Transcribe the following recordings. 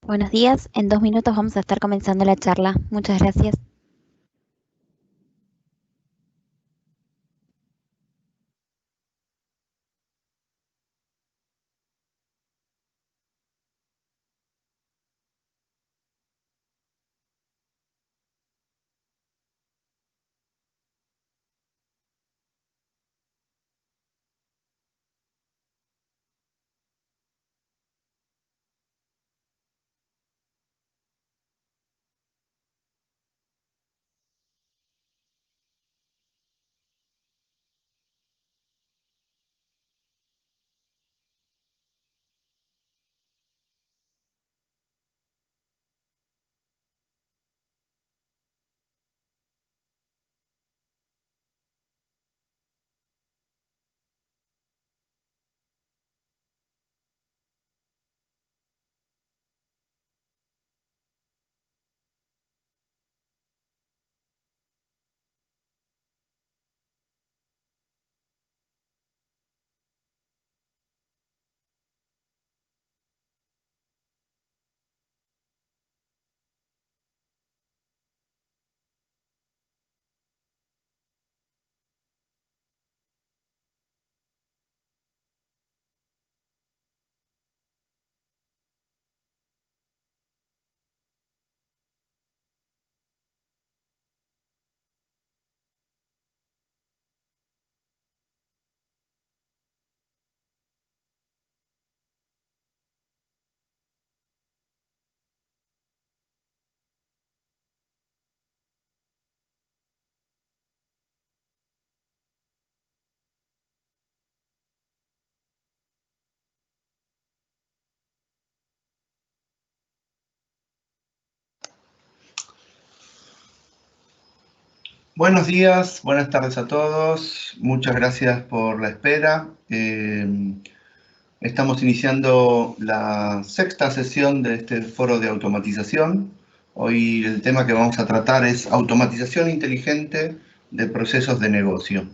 Buenos días, en 2 minutos vamos a estar comenzando la charla. Muchas gracias. Buenos días, buenas tardes a todos. Muchas gracias por la espera. Estamos iniciando la sexta sesión de este foro de automatización. Hoy el tema que vamos a tratar es automatización inteligente de procesos de negocio.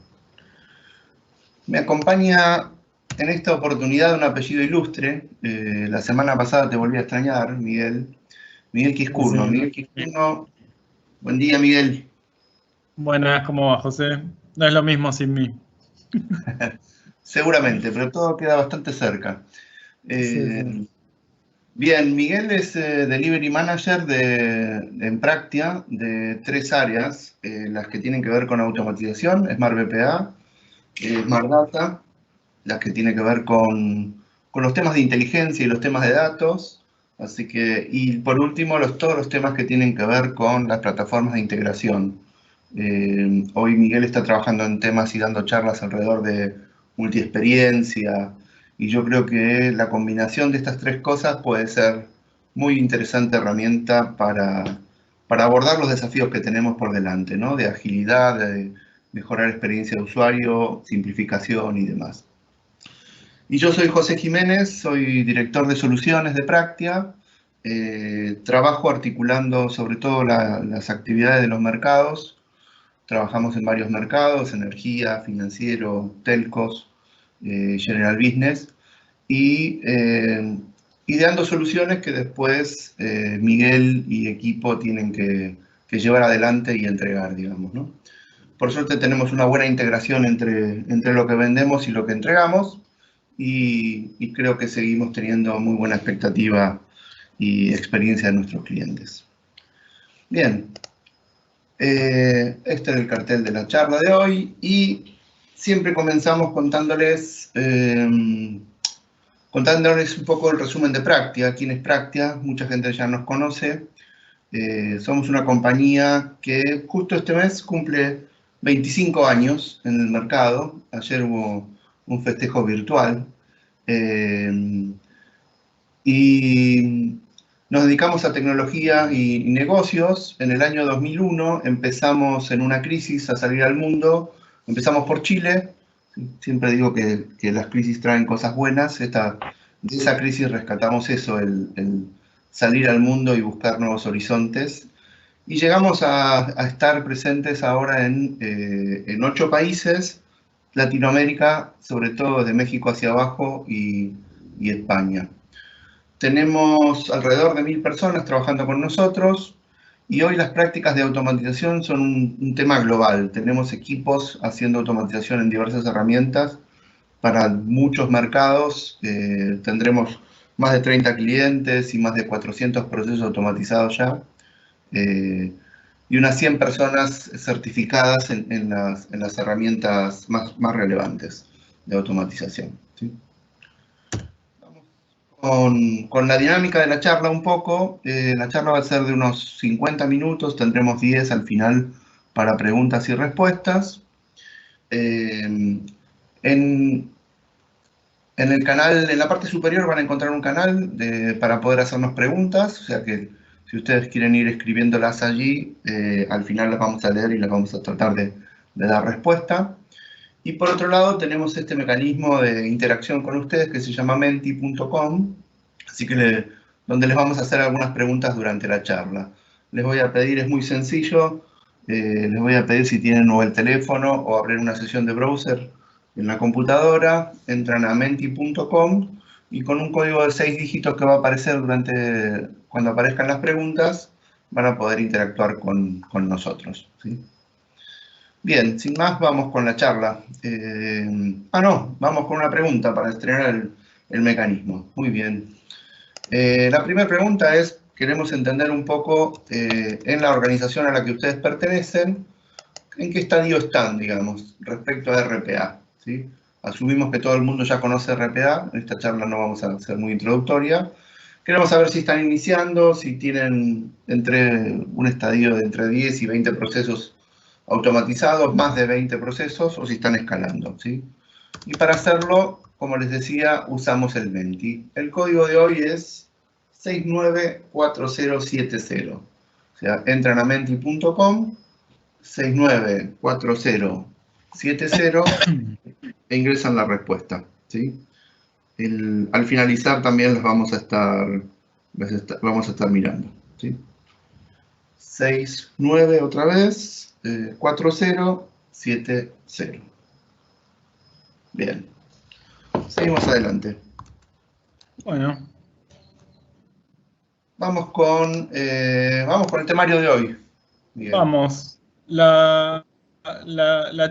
Me acompaña en esta oportunidad un apellido ilustre. La semana pasada te volví a extrañar, Miguel. Miguel Quiscurno. Sí. Miguel Quiscurno. Buen día, Miguel. Buenas, ¿cómo va, José? No es lo mismo sin mí. Seguramente, pero todo queda bastante cerca. Sí. Bien, Miguel es Delivery Manager en Practia de 3 áreas, las que tienen que ver con automatización, Smart BPA, Smart Data, las que tienen que ver con los temas de inteligencia y los temas de datos, así que, y por último, todos los temas que tienen que ver con las plataformas de integración. Hoy Miguel está trabajando en temas y dando charlas alrededor de multiexperiencia, y yo creo que la combinación de estas 3 cosas puede ser muy interesante herramienta para abordar los desafíos que tenemos por delante, ¿no? De agilidad, de mejorar experiencia de usuario, simplificación y demás. Y yo soy José Jiménez, soy director de soluciones de Practia. Trabajo articulando sobre todo las actividades de los mercados. Trabajamos en varios mercados: energía, financiero, telcos, general business, y ideando soluciones que después Miguel y equipo tienen que llevar adelante y entregar, digamos, ¿no? Por suerte tenemos una buena integración entre lo que vendemos y lo que entregamos, y creo que seguimos teniendo muy buena expectativa y experiencia de nuestros clientes. Bien. Este es el cartel de la charla de hoy, y siempre comenzamos contándoles un poco el resumen de Practia. ¿Quién es Practia? Mucha gente ya nos conoce. Somos una compañía que justo este mes cumple 25 años en el mercado. Ayer hubo un festejo virtual. Y nos dedicamos a tecnología y negocios. En el año 2001 empezamos en una crisis a salir al mundo. Empezamos por Chile. Siempre digo que las crisis traen cosas buenas. De esa crisis rescatamos eso, el salir al mundo y buscar nuevos horizontes. Y llegamos a estar presentes ahora en 8 países, Latinoamérica, sobre todo de México hacia abajo, y España. Tenemos alrededor de 1000 personas trabajando con nosotros y hoy las prácticas de automatización son un tema global. Tenemos equipos haciendo automatización en diversas herramientas para muchos mercados. Tendremos más de 30 clientes y más de 400 procesos automatizados ya. Y unas 100 personas certificadas en las herramientas más relevantes de automatización, ¿sí? Con la dinámica de la charla un poco, la charla va a ser de unos 50 minutos, tendremos 10 al final para preguntas y respuestas. En el canal, en la parte superior van a encontrar un canal para poder hacernos preguntas, o sea que si ustedes quieren ir escribiéndolas allí, al final las vamos a leer y las vamos a tratar de dar respuesta. Y por otro lado tenemos este mecanismo de interacción con ustedes que se llama menti.com, así que donde les vamos a hacer algunas preguntas durante la charla. Les voy a pedir, es muy sencillo, les voy a pedir si tienen o el teléfono o abrir una sesión de browser en la computadora, entran a menti.com y con un código de 6 dígitos que va a aparecer cuando aparezcan las preguntas, van a poder interactuar con nosotros, ¿sí? Bien, sin más, vamos con la charla. Vamos con una pregunta para estrenar el mecanismo. Muy bien. La primera pregunta es, queremos entender un poco en la organización a la que ustedes pertenecen, en qué estadio están, digamos, respecto a RPA, ¿sí? Asumimos que todo el mundo ya conoce RPA, en esta charla no vamos a ser muy introductoria. Queremos saber si están iniciando, si tienen un estadio de entre 10 y 20 procesos automatizados, más de 20 procesos, o si están escalando, ¿sí? Y para hacerlo, como les decía, usamos el Menti. El código de hoy es 694070. O sea, entran a menti.com, 694070 e ingresan la respuesta, ¿sí? Al finalizar también las vamos a estar mirando, ¿sí? 69 otra vez. 4070. Bien. Seguimos adelante. Bueno. Vamos con el temario de hoy. Bien. Vamos. La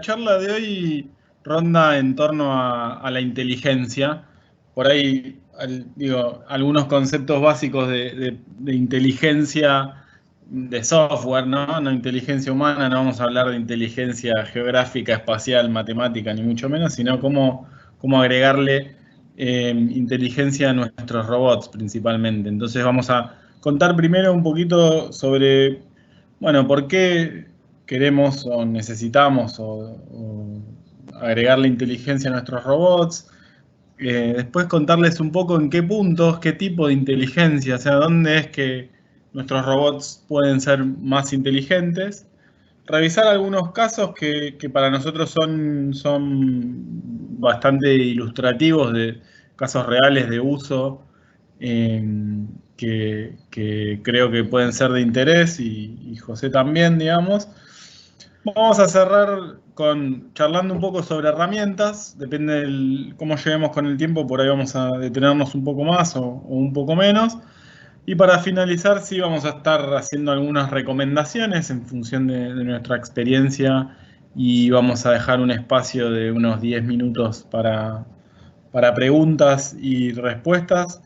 charla de hoy ronda en torno a la inteligencia. Por ahí, algunos conceptos básicos de inteligencia de software, ¿no? No inteligencia humana, no vamos a hablar de inteligencia geográfica, espacial, matemática, ni mucho menos, sino cómo agregarle inteligencia a nuestros robots principalmente. Entonces vamos a contar primero un poquito sobre, bueno, por qué queremos o necesitamos o agregarle inteligencia a nuestros robots. Después contarles un poco en qué puntos, qué tipo de inteligencia, o sea, dónde es que nuestros robots pueden ser más inteligentes. Revisar algunos casos que para nosotros son bastante ilustrativos de casos reales de uso que creo que pueden ser de interés y José también, digamos. Vamos a cerrar charlando un poco sobre herramientas, depende de cómo lleguemos con el tiempo, por ahí vamos a detenernos un poco más o un poco menos. Y para finalizar, sí vamos a estar haciendo algunas recomendaciones en función de nuestra experiencia y vamos a dejar un espacio de unos 10 minutos para preguntas y respuestas.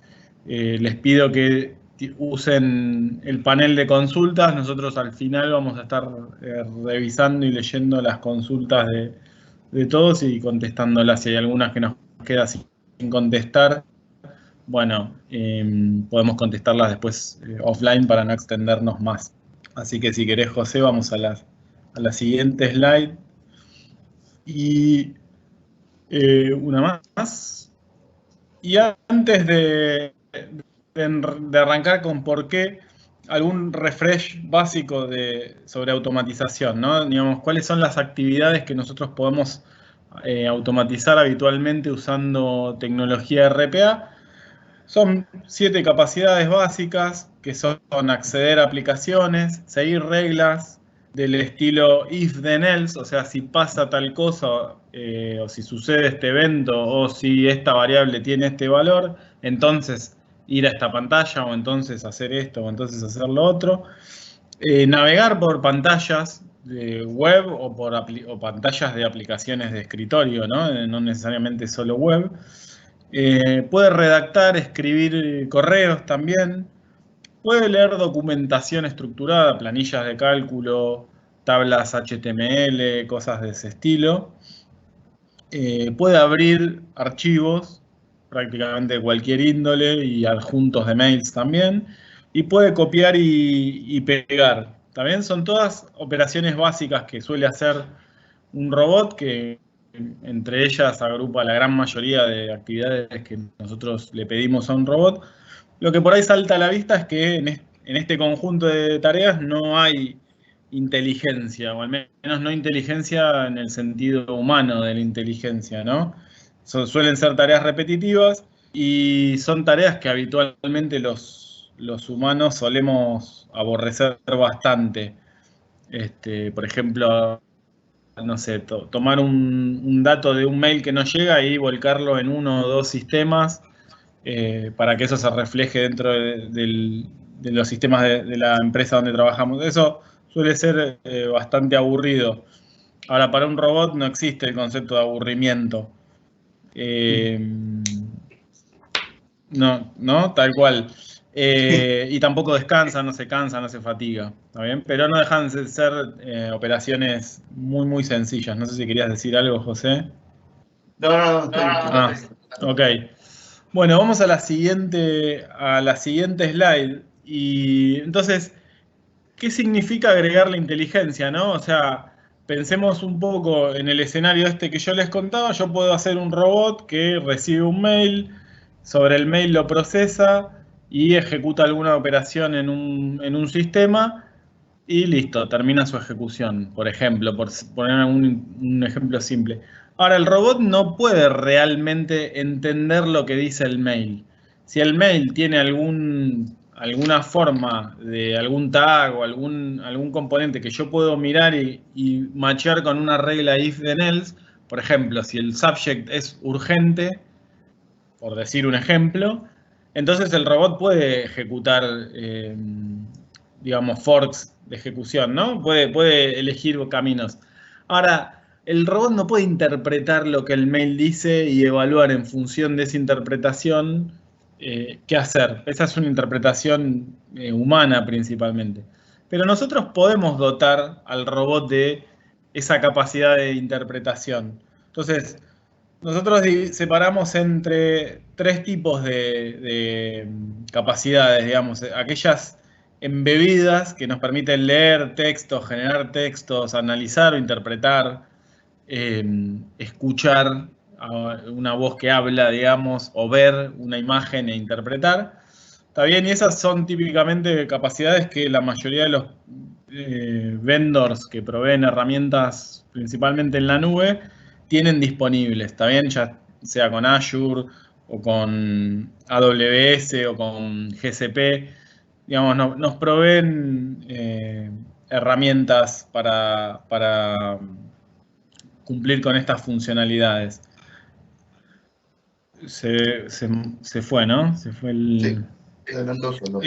Les pido que usen el panel de consultas. Nosotros al final vamos a estar revisando y leyendo las consultas de todos y contestándolas. Si hay algunas que nos quedan sin contestar, bueno, podemos contestarlas después offline para no extendernos más. Así que si querés, José, vamos a la siguiente slide. Y una más. Y antes de arrancar con por qué, algún refresh básico sobre automatización, ¿no? Digamos, ¿cuáles son las actividades que nosotros podemos automatizar habitualmente usando tecnología RPA? Son 7 capacidades básicas, que son acceder a aplicaciones, seguir reglas del estilo if then else, o sea, si pasa tal cosa, o si sucede este evento, o si esta variable tiene este valor, entonces ir a esta pantalla o entonces hacer esto o entonces hacer lo otro. Navegar por pantallas de web o pantallas de aplicaciones de escritorio, ¿no? No necesariamente solo web. Puede redactar, escribir correos también. Puede leer documentación estructurada, planillas de cálculo, tablas HTML, cosas de ese estilo. Puede abrir archivos, prácticamente de cualquier índole, y adjuntos de mails también. Y puede copiar y pegar. También son todas operaciones básicas que suele hacer un robot, que entre ellas agrupa la gran mayoría de actividades que nosotros le pedimos a un robot. Lo que por ahí salta a la vista es que en este conjunto de tareas no hay inteligencia, o al menos no inteligencia en el sentido humano de la inteligencia, ¿no? Suelen ser tareas repetitivas y son tareas que habitualmente los humanos solemos aborrecer bastante. Por ejemplo, no sé, tomar un dato de un mail que no llega y volcarlo en uno o dos sistemas para que eso se refleje dentro de los sistemas de la empresa donde trabajamos. Eso suele ser bastante aburrido. Ahora, para un robot no existe el concepto de aburrimiento. No, tal cual. Y tampoco descansa, no se cansa, no se fatiga, ¿está bien? Pero no dejan de ser operaciones muy, muy sencillas. No sé si querías decir algo, José. No, ok. Bueno, vamos a la siguiente slide. Y entonces, ¿qué significa agregar la inteligencia, no? O sea, pensemos un poco en el escenario este que yo les contaba. Yo puedo hacer un robot que recibe un mail, sobre el mail lo procesa y ejecuta alguna operación en un sistema y listo, termina su ejecución, por ejemplo, por poner un ejemplo simple. Ahora, el robot no puede realmente entender lo que dice el mail. Si el mail tiene alguna forma de algún tag o algún componente que yo puedo mirar y machear con una regla if then else, por ejemplo, si el subject es urgente, por decir un ejemplo, entonces el robot puede ejecutar, digamos, forks de ejecución, ¿no? Puede elegir caminos. Ahora, el robot no puede interpretar lo que el mail dice y evaluar en función de esa interpretación qué hacer. Esa es una interpretación humana principalmente. Pero nosotros podemos dotar al robot de esa capacidad de interpretación. Entonces, nosotros separamos entre tres tipos de capacidades, digamos, aquellas embebidas que nos permiten leer textos, generar textos, analizar o interpretar, escuchar a una voz que habla, digamos, o ver una imagen e interpretar. Está bien, y esas son típicamente capacidades que la mayoría de los vendors que proveen herramientas, principalmente en la nube, tienen disponibles, ¿está bien? Ya sea con Azure o con AWS o con GCP, digamos, nos proveen herramientas para cumplir con estas funcionalidades. Se fue, ¿no? Se fue el... Sí, adelantó solo.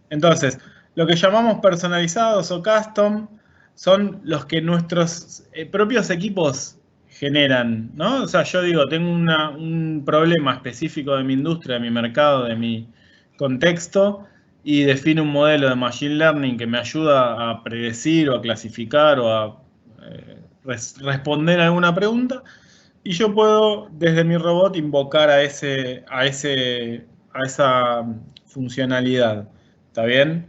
Entonces, lo que llamamos personalizados o custom son los que nuestros propios equipos generan, ¿no? O sea, yo digo, tengo un problema específico de mi industria, de mi mercado, de mi contexto, y defino un modelo de Machine Learning que me ayuda a predecir o a clasificar o a responder a alguna pregunta, y yo puedo, desde mi robot, invocar a esa funcionalidad. ¿Está bien?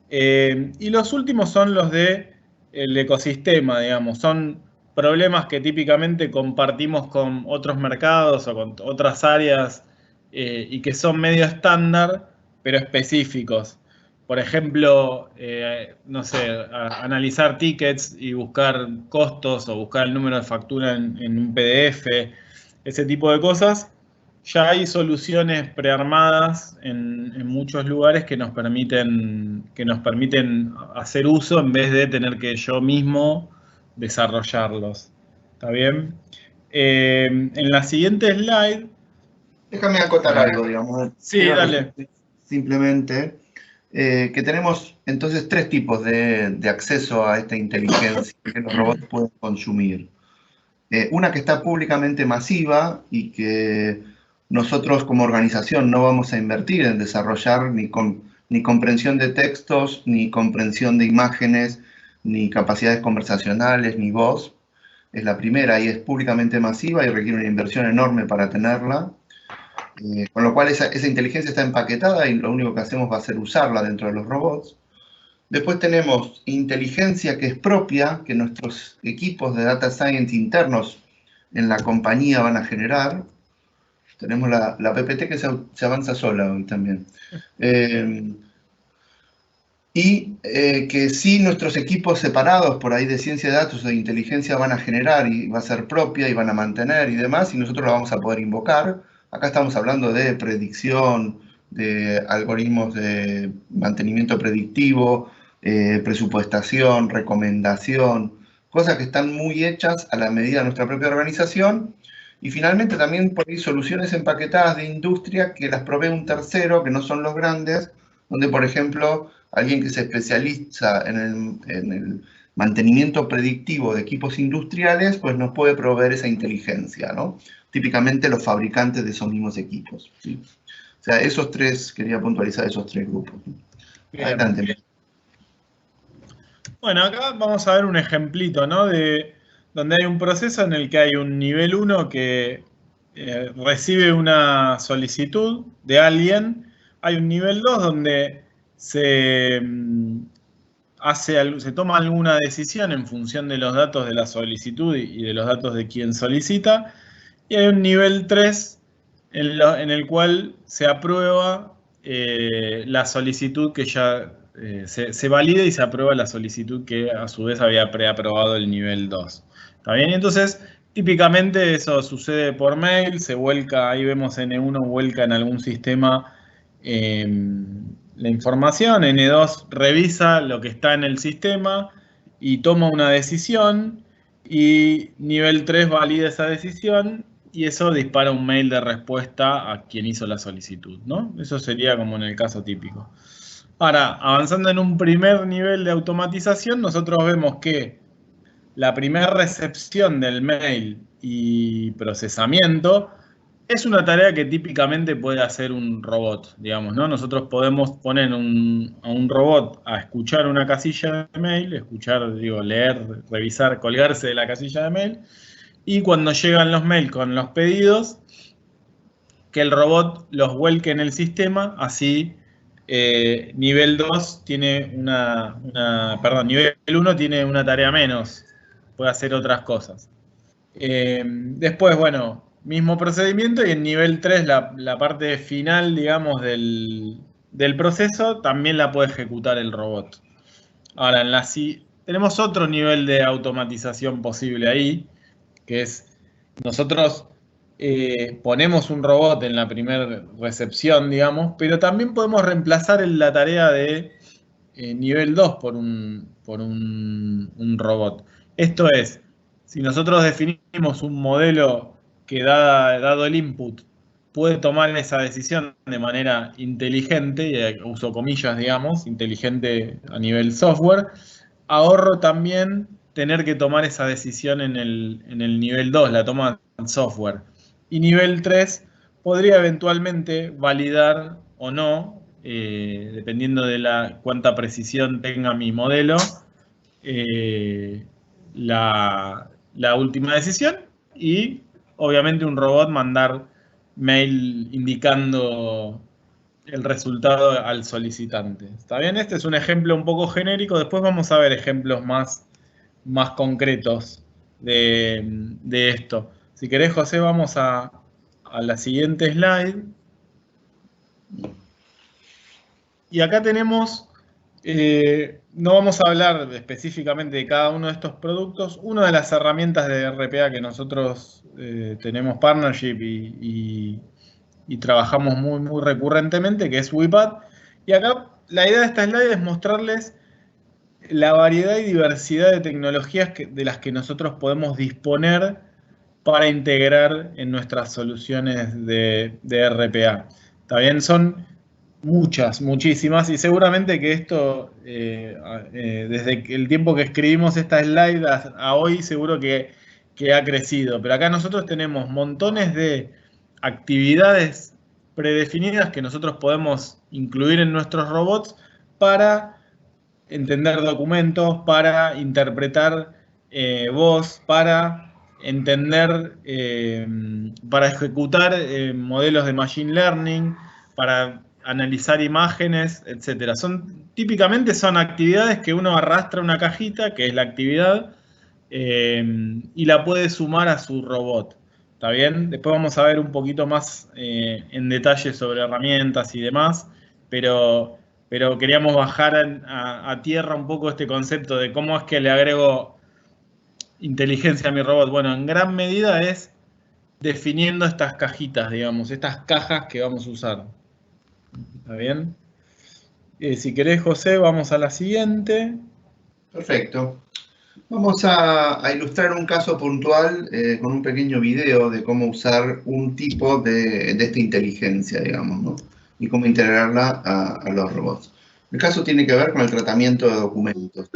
Y los últimos son los del ecosistema, digamos. Son problemas que típicamente compartimos con otros mercados o con otras áreas y que son medio estándar, pero específicos. Por ejemplo, no sé, analizar tickets y buscar costos o buscar el número de factura en un PDF, ese tipo de cosas. Ya hay soluciones prearmadas en muchos lugares que nos permiten hacer uso en vez de tener que yo mismo desarrollarlos. ¿Está bien? En la siguiente slide Déjame acotar algo, digamos. Sí, Quiero dale. simplemente que tenemos entonces tres tipos de acceso a esta inteligencia que los robots pueden consumir. Una que está públicamente masiva y que nosotros como organización no vamos a invertir en desarrollar ni comprensión de textos, ni comprensión de imágenes, ni capacidades conversacionales, ni voz. Es la primera y es públicamente masiva y requiere una inversión enorme para tenerla. Con lo cual esa inteligencia está empaquetada y lo único que hacemos va a ser usarla dentro de los robots. Después tenemos inteligencia que es propia, que nuestros equipos de data science internos en la compañía van a generar. Tenemos la PPT que se avanza sola hoy también. Que sí nuestros equipos separados por ahí de ciencia de datos o de inteligencia van a generar y va a ser propia y van a mantener y demás, y nosotros la vamos a poder invocar. Acá estamos hablando de predicción, de algoritmos de mantenimiento predictivo, presupuestación, recomendación, cosas que están muy hechas a la medida de nuestra propia organización. Y finalmente también por ahí soluciones empaquetadas de industria que las provee un tercero, que no son los grandes, donde por ejemplo alguien que se especializa en el mantenimiento predictivo de equipos industriales, pues nos puede proveer esa inteligencia, ¿no? Típicamente los fabricantes de esos mismos equipos, ¿sí? O sea, quería puntualizar esos tres grupos. Bien. Adelante. Bueno, acá vamos a ver un ejemplito, ¿no? De donde hay un proceso en el que hay un nivel 1 que recibe una solicitud de alguien. Hay un nivel 2 donde se toma alguna decisión en función de los datos de la solicitud y de los datos de quien solicita. Y hay un nivel 3 en el cual se aprueba la solicitud que ya se valida y se aprueba la solicitud que a su vez había preaprobado el nivel 2. ¿Está bien? Y entonces, típicamente eso sucede por mail, se vuelca, ahí vemos N1 vuelca en algún sistema la información, N2 revisa lo que está en el sistema y toma una decisión, y nivel 3 valida esa decisión y eso dispara un mail de respuesta a quien hizo la solicitud, ¿no? Eso sería como en el caso típico. Ahora, avanzando en un primer nivel de automatización, nosotros vemos que la primera recepción del mail y procesamiento es una tarea que típicamente puede hacer un robot, digamos, ¿no? Nosotros podemos poner a un robot a escuchar una casilla de mail, leer, revisar, colgarse de la casilla de mail, y cuando llegan los mails con los pedidos, que el robot los vuelque en el sistema, así nivel 2 tiene nivel 1 tiene una tarea menos, puede hacer otras cosas. Después, bueno, mismo procedimiento, y en nivel 3 la parte final, digamos, del proceso también la puede ejecutar el robot. Ahora, tenemos otro nivel de automatización posible ahí, que es nosotros ponemos un robot en la primera recepción, digamos, pero también podemos reemplazar la tarea de nivel 2 por un robot. Esto es, si nosotros definimos un modelo que dado el input puede tomar esa decisión de manera inteligente, y uso comillas, digamos, inteligente a nivel software, ahorro también tener que tomar esa decisión en el nivel 2, la toma en software. Y nivel 3 podría eventualmente validar o no, dependiendo de cuánta precisión tenga mi modelo, la última decisión, y obviamente un robot mandar mail indicando el resultado al solicitante. ¿Está bien? Este es un ejemplo un poco genérico. Después vamos a ver ejemplos más concretos de esto. Si querés, José, vamos a la siguiente slide. Y acá tenemos, no vamos a hablar específicamente de cada uno de estos productos. Una de las herramientas de RPA que nosotros tenemos partnership y trabajamos muy recurrentemente, que es WePad. Y acá la idea de esta slide es mostrarles la variedad y diversidad de tecnologías de las que nosotros podemos disponer para integrar en nuestras soluciones de RPA. ¿Está bien? Son muchísimas, y seguramente que esto, desde el tiempo que escribimos esta slide a hoy, seguro que ha crecido. Pero acá nosotros tenemos montones de actividades predefinidas que nosotros podemos incluir en nuestros robots para entender documentos, para interpretar voz, para entender, para ejecutar modelos de machine learning, para analizar imágenes, etc. Típicamente son actividades que uno arrastra una cajita, que es la actividad, y la puede sumar a su robot. ¿Está bien? Después vamos a ver un poquito más en detalle sobre herramientas y demás, pero queríamos bajar a tierra un poco este concepto de cómo es que le agrego inteligencia a mi robot. Bueno, en gran medida es definiendo estas cajitas, digamos, estas cajas que vamos a usar. ¿Está bien? Si querés, José, vamos a la siguiente. Perfecto. Vamos a ilustrar un caso puntual con un pequeño video de cómo usar un tipo de esta inteligencia, digamos, ¿no? Y cómo integrarla a los robots. El caso tiene que ver con el tratamiento de documentos.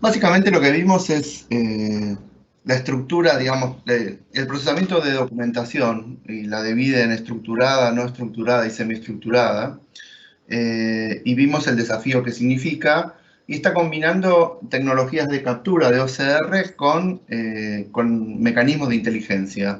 Básicamente lo que vimos es la estructura, digamos, el procesamiento de documentación y la divide en estructurada, no estructurada y semiestructurada. Y vimos el desafío que significa, y está combinando tecnologías de captura de OCR con mecanismos de inteligencia,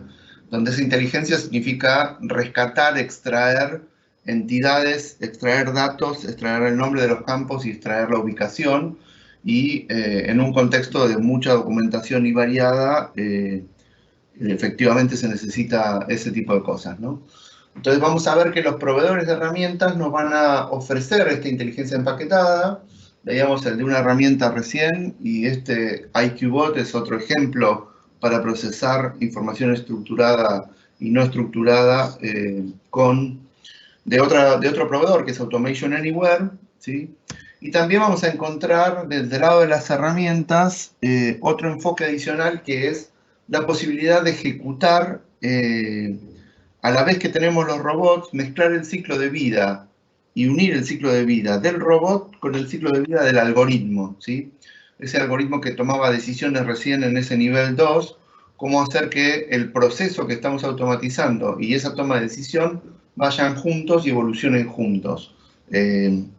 donde esa inteligencia significa rescatar, extraer entidades, extraer datos, extraer el nombre de los campos y extraer la ubicación, y en un contexto de mucha documentación y variada, efectivamente se necesita ese tipo de cosas, ¿no? Entonces vamos a ver que los proveedores de herramientas nos van a ofrecer esta inteligencia empaquetada. Veíamos el de una herramienta recién, y este IQBot es otro ejemplo para procesar información estructurada y no estructurada de otro proveedor, que es Automation Anywhere, ¿sí? Y también vamos a encontrar desde el lado de las herramientas otro enfoque adicional, que es la posibilidad de ejecutar, a la vez que tenemos los robots, mezclar el ciclo de vida y unir el ciclo de vida del robot con el ciclo de vida del algoritmo, ¿sí? Ese algoritmo que tomaba decisiones recién en ese nivel 2, cómo hacer que el proceso que estamos automatizando y esa toma de decisión vayan juntos y evolucionen juntos.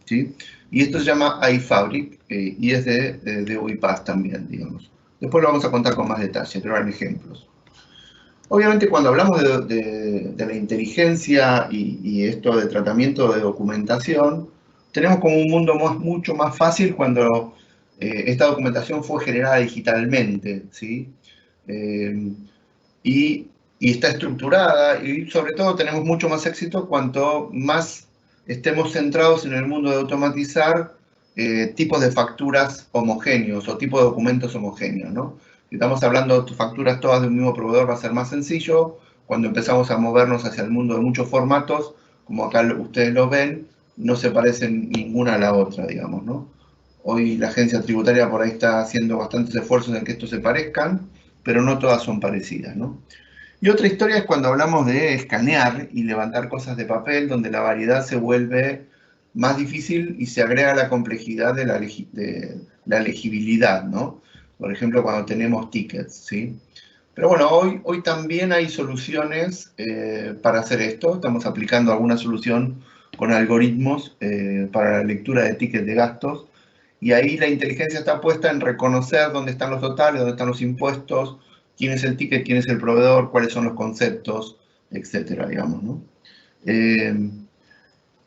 ¿Sí? Y esto se llama iFabric y es de UiPath también, digamos. Después lo vamos a contar con más detalle, pero eran ejemplos. Obviamente cuando hablamos de la inteligencia y esto de tratamiento de documentación, tenemos como un mundo mucho más fácil cuando esta documentación fue generada digitalmente, ¿sí? Y está estructurada y sobre todo tenemos mucho más éxito cuanto más estemos centrados en el mundo de automatizar tipos de facturas homogéneos o tipos de documentos homogéneos, ¿no? Si estamos hablando de facturas todas de un mismo proveedor va a ser más sencillo. Cuando empezamos a movernos hacia el mundo de muchos formatos, como acá ustedes lo ven, no se parecen ninguna a la otra, digamos, ¿no? Hoy la agencia tributaria por ahí está haciendo bastantes esfuerzos en que estos se parezcan, pero no todas son parecidas, ¿no? Y otra historia es cuando hablamos de escanear y levantar cosas de papel, donde la variedad se vuelve más difícil y se agrega la complejidad de la legibilidad, ¿no? Por ejemplo, cuando tenemos tickets, ¿sí? Pero bueno, hoy también hay soluciones para hacer esto. Estamos aplicando alguna solución con algoritmos para la lectura de tickets de gastos. Y ahí la inteligencia está puesta en reconocer dónde están los totales, dónde están los impuestos, quién es el ticket, quién es el proveedor, cuáles son los conceptos, etcétera, digamos, ¿no?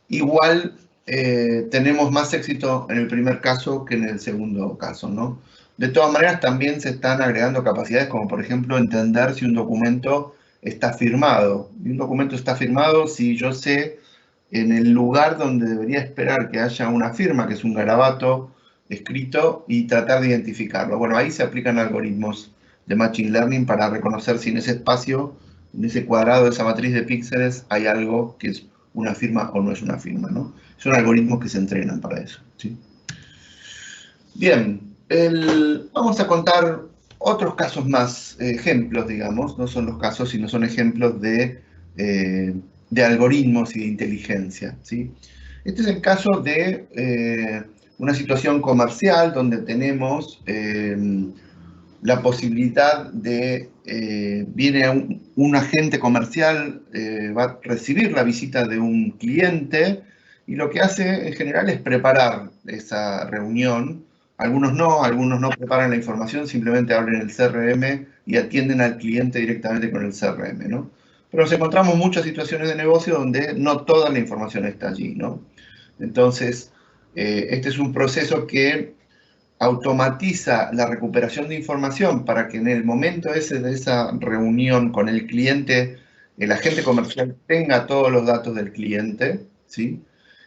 Igual tenemos más éxito en el primer caso que en el segundo caso, ¿no? De todas maneras, también se están agregando capacidades como, por ejemplo, entender si un documento está firmado. Y un documento está firmado si yo sé en el lugar donde debería esperar que haya una firma, que es un garabato escrito, y tratar de identificarlo. Bueno, ahí se aplican algoritmos de Machine Learning para reconocer si en ese espacio, en ese cuadrado, esa matriz de píxeles, hay algo que es una firma o no es una firma, ¿no? Son algoritmos que se entrenan para eso, ¿sí? Bien, vamos a contar otros casos más, ejemplos, digamos, no son los casos, sino son ejemplos de algoritmos y de inteligencia, ¿sí? Este es el caso de una situación comercial donde tenemos la posibilidad de, viene un agente comercial, va a recibir la visita de un cliente y lo que hace en general es preparar esa reunión. Algunos no preparan la información, simplemente abren el CRM y atienden al cliente directamente con el CRM, ¿no? Pero nos encontramos muchas situaciones de negocio donde no toda la información está allí, ¿no? Entonces, este es un proceso que automatiza la recuperación de información para que en el momento ese de esa reunión con el cliente, el agente comercial tenga todos los datos del cliente, ¿sí?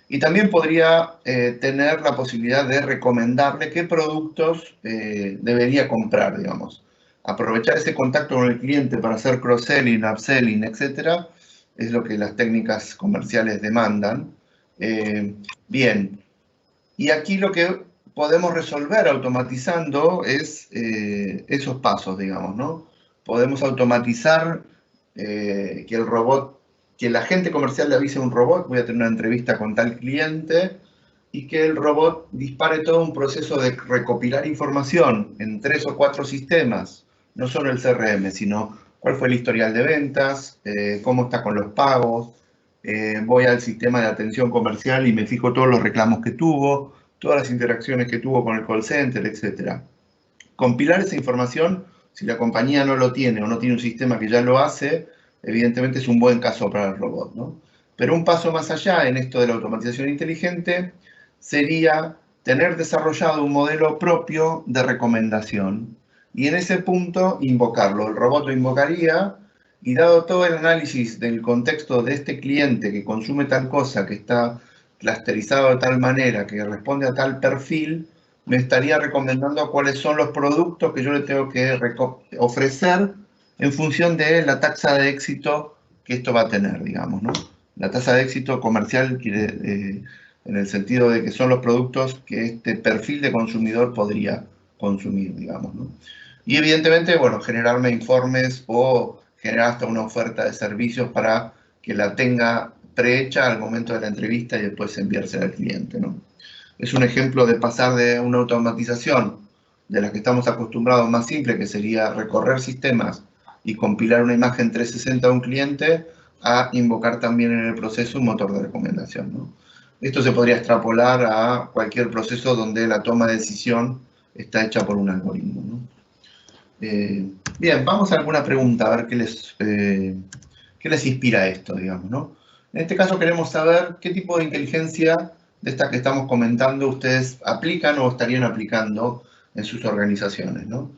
Y también podría tener la posibilidad de recomendarle qué productos debería comprar, digamos. Aprovechar ese contacto con el cliente para hacer cross-selling, upselling, etcétera, es lo que las técnicas comerciales demandan. Bien, y aquí lo que podemos resolver automatizando es esos pasos, digamos, ¿no? Podemos automatizar que el robot, que el agente comercial le avise a un robot, voy a tener una entrevista con tal cliente, y que el robot dispare todo un proceso de recopilar información en 3 o 4 sistemas, no solo el CRM, sino cuál fue el historial de ventas, cómo está con los pagos, voy al sistema de atención comercial y me fijo todos los reclamos que tuvo, todas las interacciones que tuvo con el call center, etc. Compilar esa información, si la compañía no lo tiene o no tiene un sistema que ya lo hace, evidentemente es un buen caso para el robot, ¿no? Pero un paso más allá en esto de la automatización inteligente sería tener desarrollado un modelo propio de recomendación y en ese punto invocarlo. El robot lo invocaría y dado todo el análisis del contexto de este cliente que consume tal cosa, que está clusterizado de tal manera, que responde a tal perfil, me estaría recomendando cuáles son los productos que yo le tengo que ofrecer en función de la tasa de éxito que esto va a tener, digamos, ¿no? La tasa de éxito comercial quiere, en el sentido de que son los productos que este perfil de consumidor podría consumir, digamos, ¿no? Y evidentemente, bueno, generarme informes o generar hasta una oferta de servicios para que la tenga prehecha al momento de la entrevista y después enviársela al cliente, ¿no? Es un ejemplo de pasar de una automatización de la que estamos acostumbrados más simple, que sería recorrer sistemas y compilar una imagen 360 de un cliente a invocar también en el proceso un motor de recomendación, ¿no? Esto se podría extrapolar a cualquier proceso donde la toma de decisión está hecha por un algoritmo, ¿no? Bien, vamos a alguna pregunta, a ver qué les inspira esto, digamos, ¿no? En este caso queremos saber qué tipo de inteligencia de esta que estamos comentando ustedes aplican o estarían aplicando en sus organizaciones, ¿no?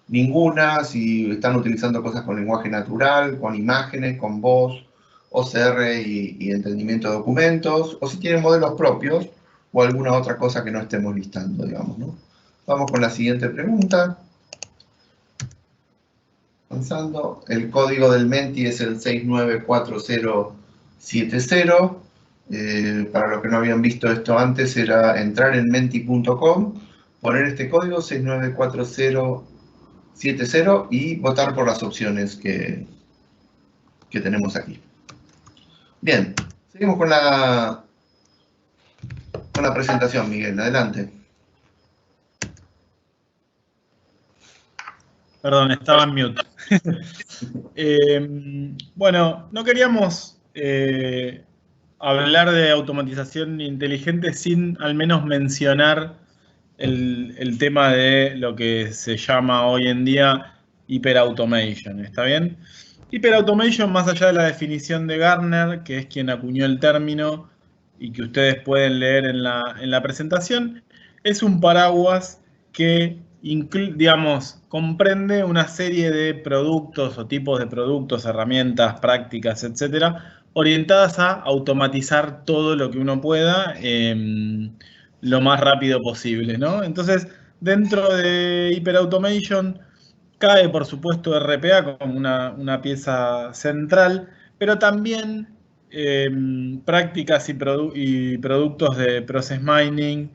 Ninguna, si están utilizando cosas con lenguaje natural, con imágenes, con voz, OCR y entendimiento de documentos, o si tienen modelos propios o alguna otra cosa que no estemos listando, digamos, ¿no? Vamos con la siguiente pregunta. Avanzando, el código del Menti es el 694070. Para los que no habían visto esto antes, era entrar en menti.com, poner este código 694070 y votar por las opciones que tenemos aquí. Bien, seguimos con la presentación, Miguel. Adelante. Perdón, estaba en mute. Bueno, no queríamos hablar de automatización inteligente sin al menos mencionar el tema de lo que se llama hoy en día hiperautomation, ¿está bien? Hiperautomation, más allá de la definición de Gartner, que es quien acuñó el término y que ustedes pueden leer en la presentación, es un paraguas que digamos, comprende una serie de productos o tipos de productos, herramientas, prácticas, etcétera, orientadas a automatizar todo lo que uno pueda lo más rápido posible, ¿no? Entonces, dentro de Hyperautomation cae, por supuesto, RPA como una pieza central, pero también prácticas y productos de process mining,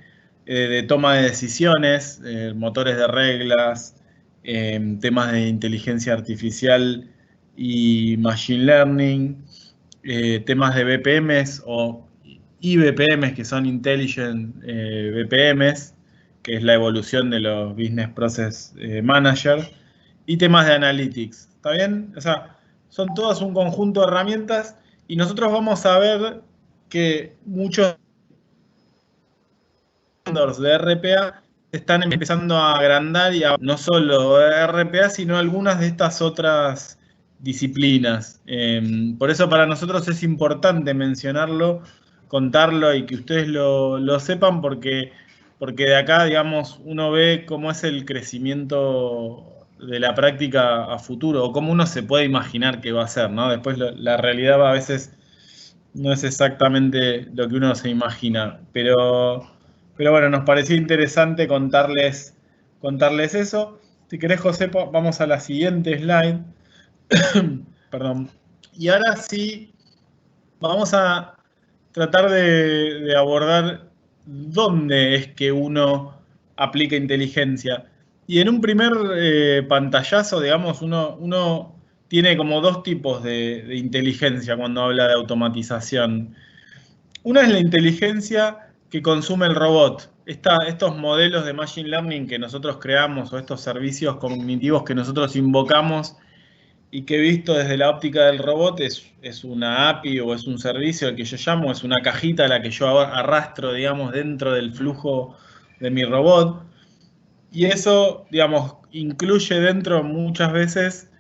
de toma de decisiones, motores de reglas, temas de inteligencia artificial y machine learning, temas de BPMs o IBPMs, que son Intelligent BPMs, que es la evolución de los Business Process Manager, y temas de Analytics. ¿Está bien? O sea, son todas un conjunto de herramientas y nosotros vamos a ver que muchos de RPA están empezando a agrandar y a no solo RPA, sino algunas de estas otras disciplinas. Por eso para nosotros es importante mencionarlo, contarlo y que ustedes lo sepan porque de acá, digamos, uno ve cómo es el crecimiento de la práctica a futuro o cómo uno se puede imaginar que va a ser, ¿no? Después la realidad a veces no es exactamente lo que uno se imagina, pero bueno, nos pareció interesante contarles eso. Si querés, José, vamos a la siguiente slide. Perdón. Y ahora sí, vamos a tratar de abordar dónde es que uno aplica inteligencia. Y en un primer pantallazo, digamos, uno tiene como dos tipos de inteligencia cuando habla de automatización. Una es la inteligencia que consume el robot. Estos modelos de machine learning que nosotros creamos o estos servicios cognitivos que nosotros invocamos y que visto desde la óptica del robot es una API o es un servicio al que yo llamo, es una cajita a la que yo arrastro, digamos, dentro del flujo de mi robot. Y eso, digamos, incluye dentro muchas veces,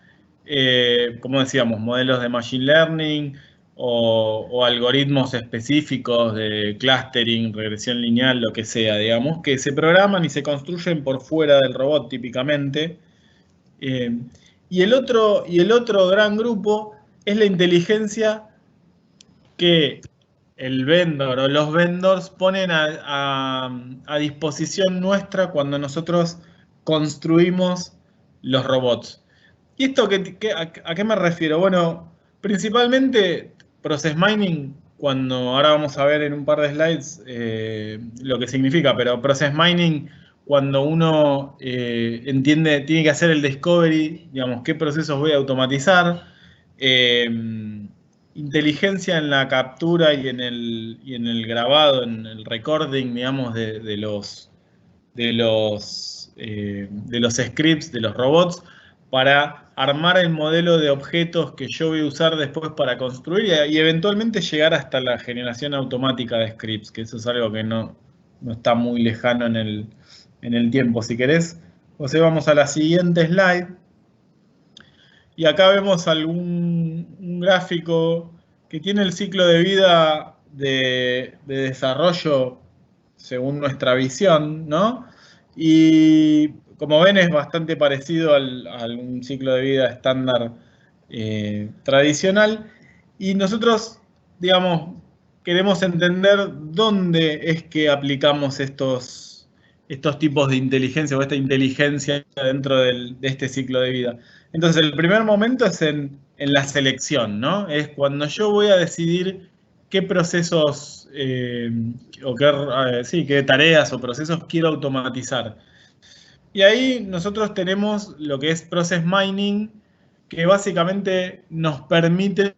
como decíamos, modelos de machine learning o algoritmos específicos de clustering, regresión lineal, lo que sea, digamos, que se programan y se construyen por fuera del robot típicamente. Y el otro gran grupo es la inteligencia que el vendor o los vendors ponen a disposición nuestra cuando nosotros construimos los robots. ¿Y esto a qué me refiero? Bueno, principalmente Process Mining, ahora vamos a ver en un par de slides lo que significa, pero Process Mining, cuando uno tiene que hacer el discovery, digamos, qué procesos voy a automatizar, inteligencia en la captura y en el grabado, en el recording, digamos, de los scripts, de los robots, para armar el modelo de objetos que yo voy a usar después para construir y eventualmente llegar hasta la generación automática de scripts, que eso es algo que no está muy lejano en el tiempo. Si querés, José, vamos a la siguiente slide. Y acá vemos un gráfico que tiene el ciclo de vida de desarrollo según nuestra visión, ¿no? Y como ven, es bastante parecido a un ciclo de vida estándar tradicional. Y nosotros, digamos, queremos entender dónde es que aplicamos estos tipos de inteligencia o esta inteligencia dentro de este ciclo de vida. Entonces, el primer momento es en la selección, ¿no? Es cuando yo voy a decidir qué procesos o qué tareas o procesos quiero automatizar. Y ahí nosotros tenemos lo que es Process Mining, que básicamente nos permite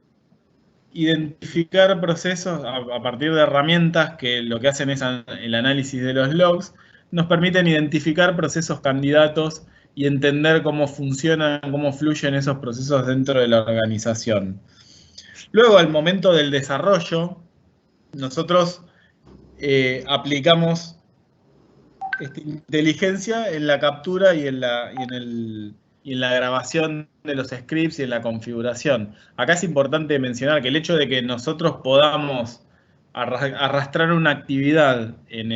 identificar procesos a partir de herramientas que lo que hacen es el análisis de los logs, nos permiten identificar procesos candidatos y entender cómo funcionan, cómo fluyen esos procesos dentro de la organización. Luego, al momento del desarrollo, nosotros aplicamos esta inteligencia en la captura y en la grabación de los scripts y en la configuración. Acá es importante mencionar que el hecho de que nosotros podamos arrastrar una actividad en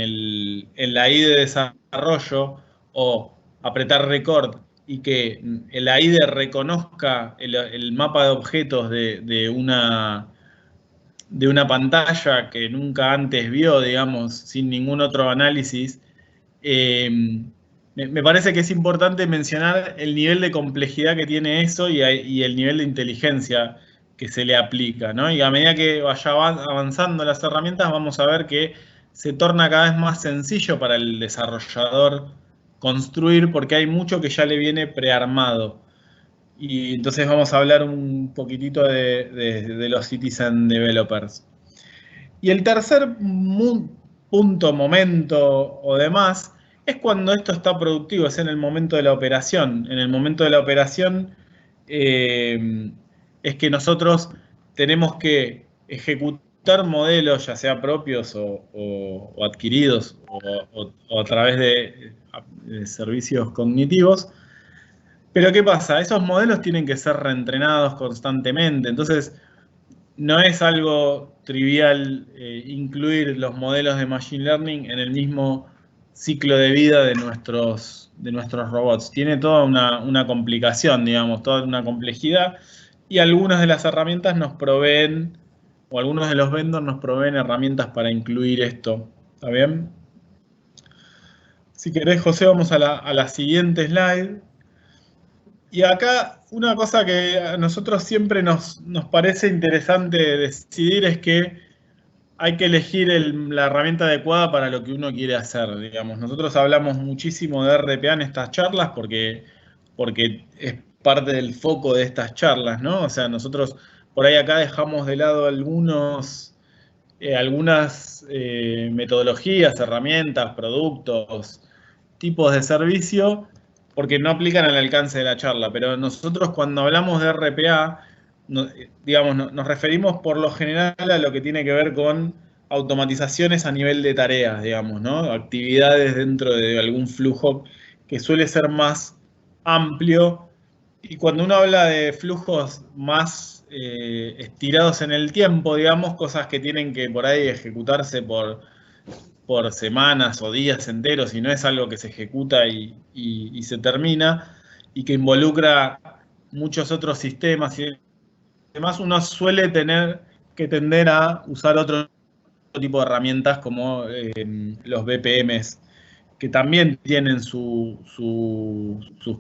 la IDE de desarrollo o apretar record y que la IDE reconozca el mapa de objetos de una pantalla que nunca antes vio, digamos, sin ningún otro análisis, me parece que es importante mencionar el nivel de complejidad que tiene eso y el nivel de inteligencia que se le aplica, ¿no? Y a medida que vaya avanzando las herramientas, vamos a ver que se torna cada vez más sencillo para el desarrollador construir, porque hay mucho que ya le viene prearmado. Y entonces vamos a hablar un poquitito de los Citizen Developers. Y el tercer punto, momento o demás, es cuando esto está productivo, es en el momento de la operación. En el momento de la operación es que nosotros tenemos que ejecutar modelos, ya sea propios o adquiridos o a través de servicios cognitivos. Pero ¿qué pasa? Esos modelos tienen que ser reentrenados constantemente. Entonces, no es algo trivial incluir los modelos de Machine Learning en el mismo ciclo de vida de nuestros robots. Tiene toda una complicación, digamos, toda una complejidad. Y algunas de las herramientas nos proveen, o algunos de los vendors nos proveen herramientas para incluir esto. ¿Está bien? Si querés, José, vamos a la siguiente slide. Y acá una cosa que a nosotros siempre nos parece interesante decidir es que hay que elegir la herramienta adecuada para lo que uno quiere hacer, digamos. Nosotros hablamos muchísimo de RPA en estas charlas porque es parte del foco de estas charlas, ¿no? O sea, nosotros por ahí acá dejamos de lado algunas metodologías, herramientas, productos, tipos de servicio, porque no aplican al alcance de la charla, pero nosotros cuando hablamos de RPA, digamos, nos referimos por lo general a lo que tiene que ver con automatizaciones a nivel de tareas, digamos, ¿no? Actividades dentro de algún flujo que suele ser más amplio. Y cuando uno habla de flujos más estirados en el tiempo, digamos, cosas que tienen que por ahí ejecutarse por semanas o días enteros y no es algo que se ejecuta y se termina y que involucra muchos otros sistemas y demás, uno suele tener que tender a usar otro tipo de herramientas como los BPMs, que también tienen sus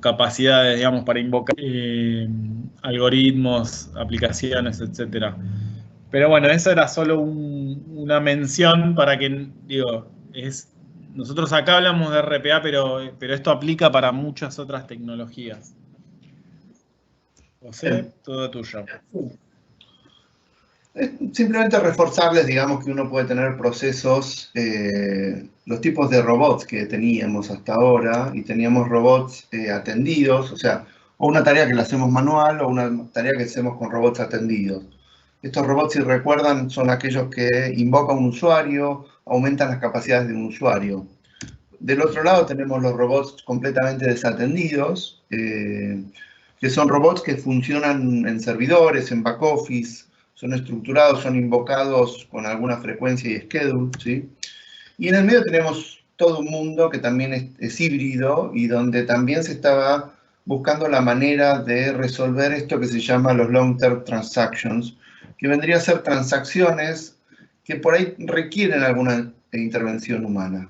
capacidades, digamos, para invocar algoritmos, aplicaciones, etcétera. Pero bueno, eso era solo una mención para que, digo, nosotros acá hablamos de RPA, pero esto aplica para muchas otras tecnologías. José, todo tuyo. Simplemente reforzarles, digamos, que uno puede tener procesos, los tipos de robots que teníamos hasta ahora, y teníamos robots atendidos, o sea, o una tarea que la hacemos manual o una tarea que hacemos con robots atendidos. Estos robots, si recuerdan, son aquellos que invocan a un usuario, aumentan las capacidades de un usuario. Del otro lado tenemos los robots completamente desatendidos, que son robots que funcionan en servidores, en back office, son estructurados, son invocados con alguna frecuencia y schedule, ¿sí? Y en el medio tenemos todo un mundo que también es híbrido y donde también se estaba buscando la manera de resolver esto que se llama los long-term transactions, que vendría a ser transacciones que por ahí requieren alguna intervención humana.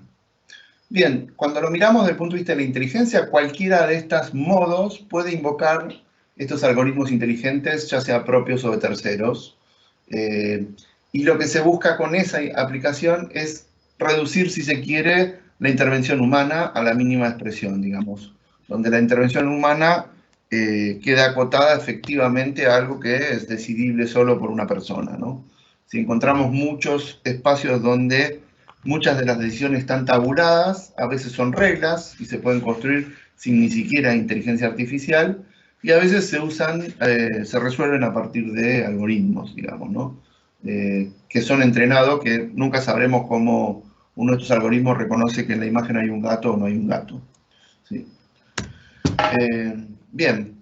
Bien, cuando lo miramos desde el punto de vista de la inteligencia, cualquiera de estos modos puede invocar estos algoritmos inteligentes, ya sea propios o de terceros. Y lo que se busca con esa aplicación es reducir, si se quiere, la intervención humana a la mínima expresión, digamos, donde la intervención humana queda acotada efectivamente a algo que es decidible solo por una persona, ¿no? Si encontramos muchos espacios donde muchas de las decisiones están tabuladas, a veces son reglas y se pueden construir sin ni siquiera inteligencia artificial, y a veces se usan, se resuelven a partir de algoritmos, digamos, ¿no? Que son entrenados, que nunca sabremos cómo uno de estos algoritmos reconoce que en la imagen hay un gato o no hay un gato. ¿Sí? Bien.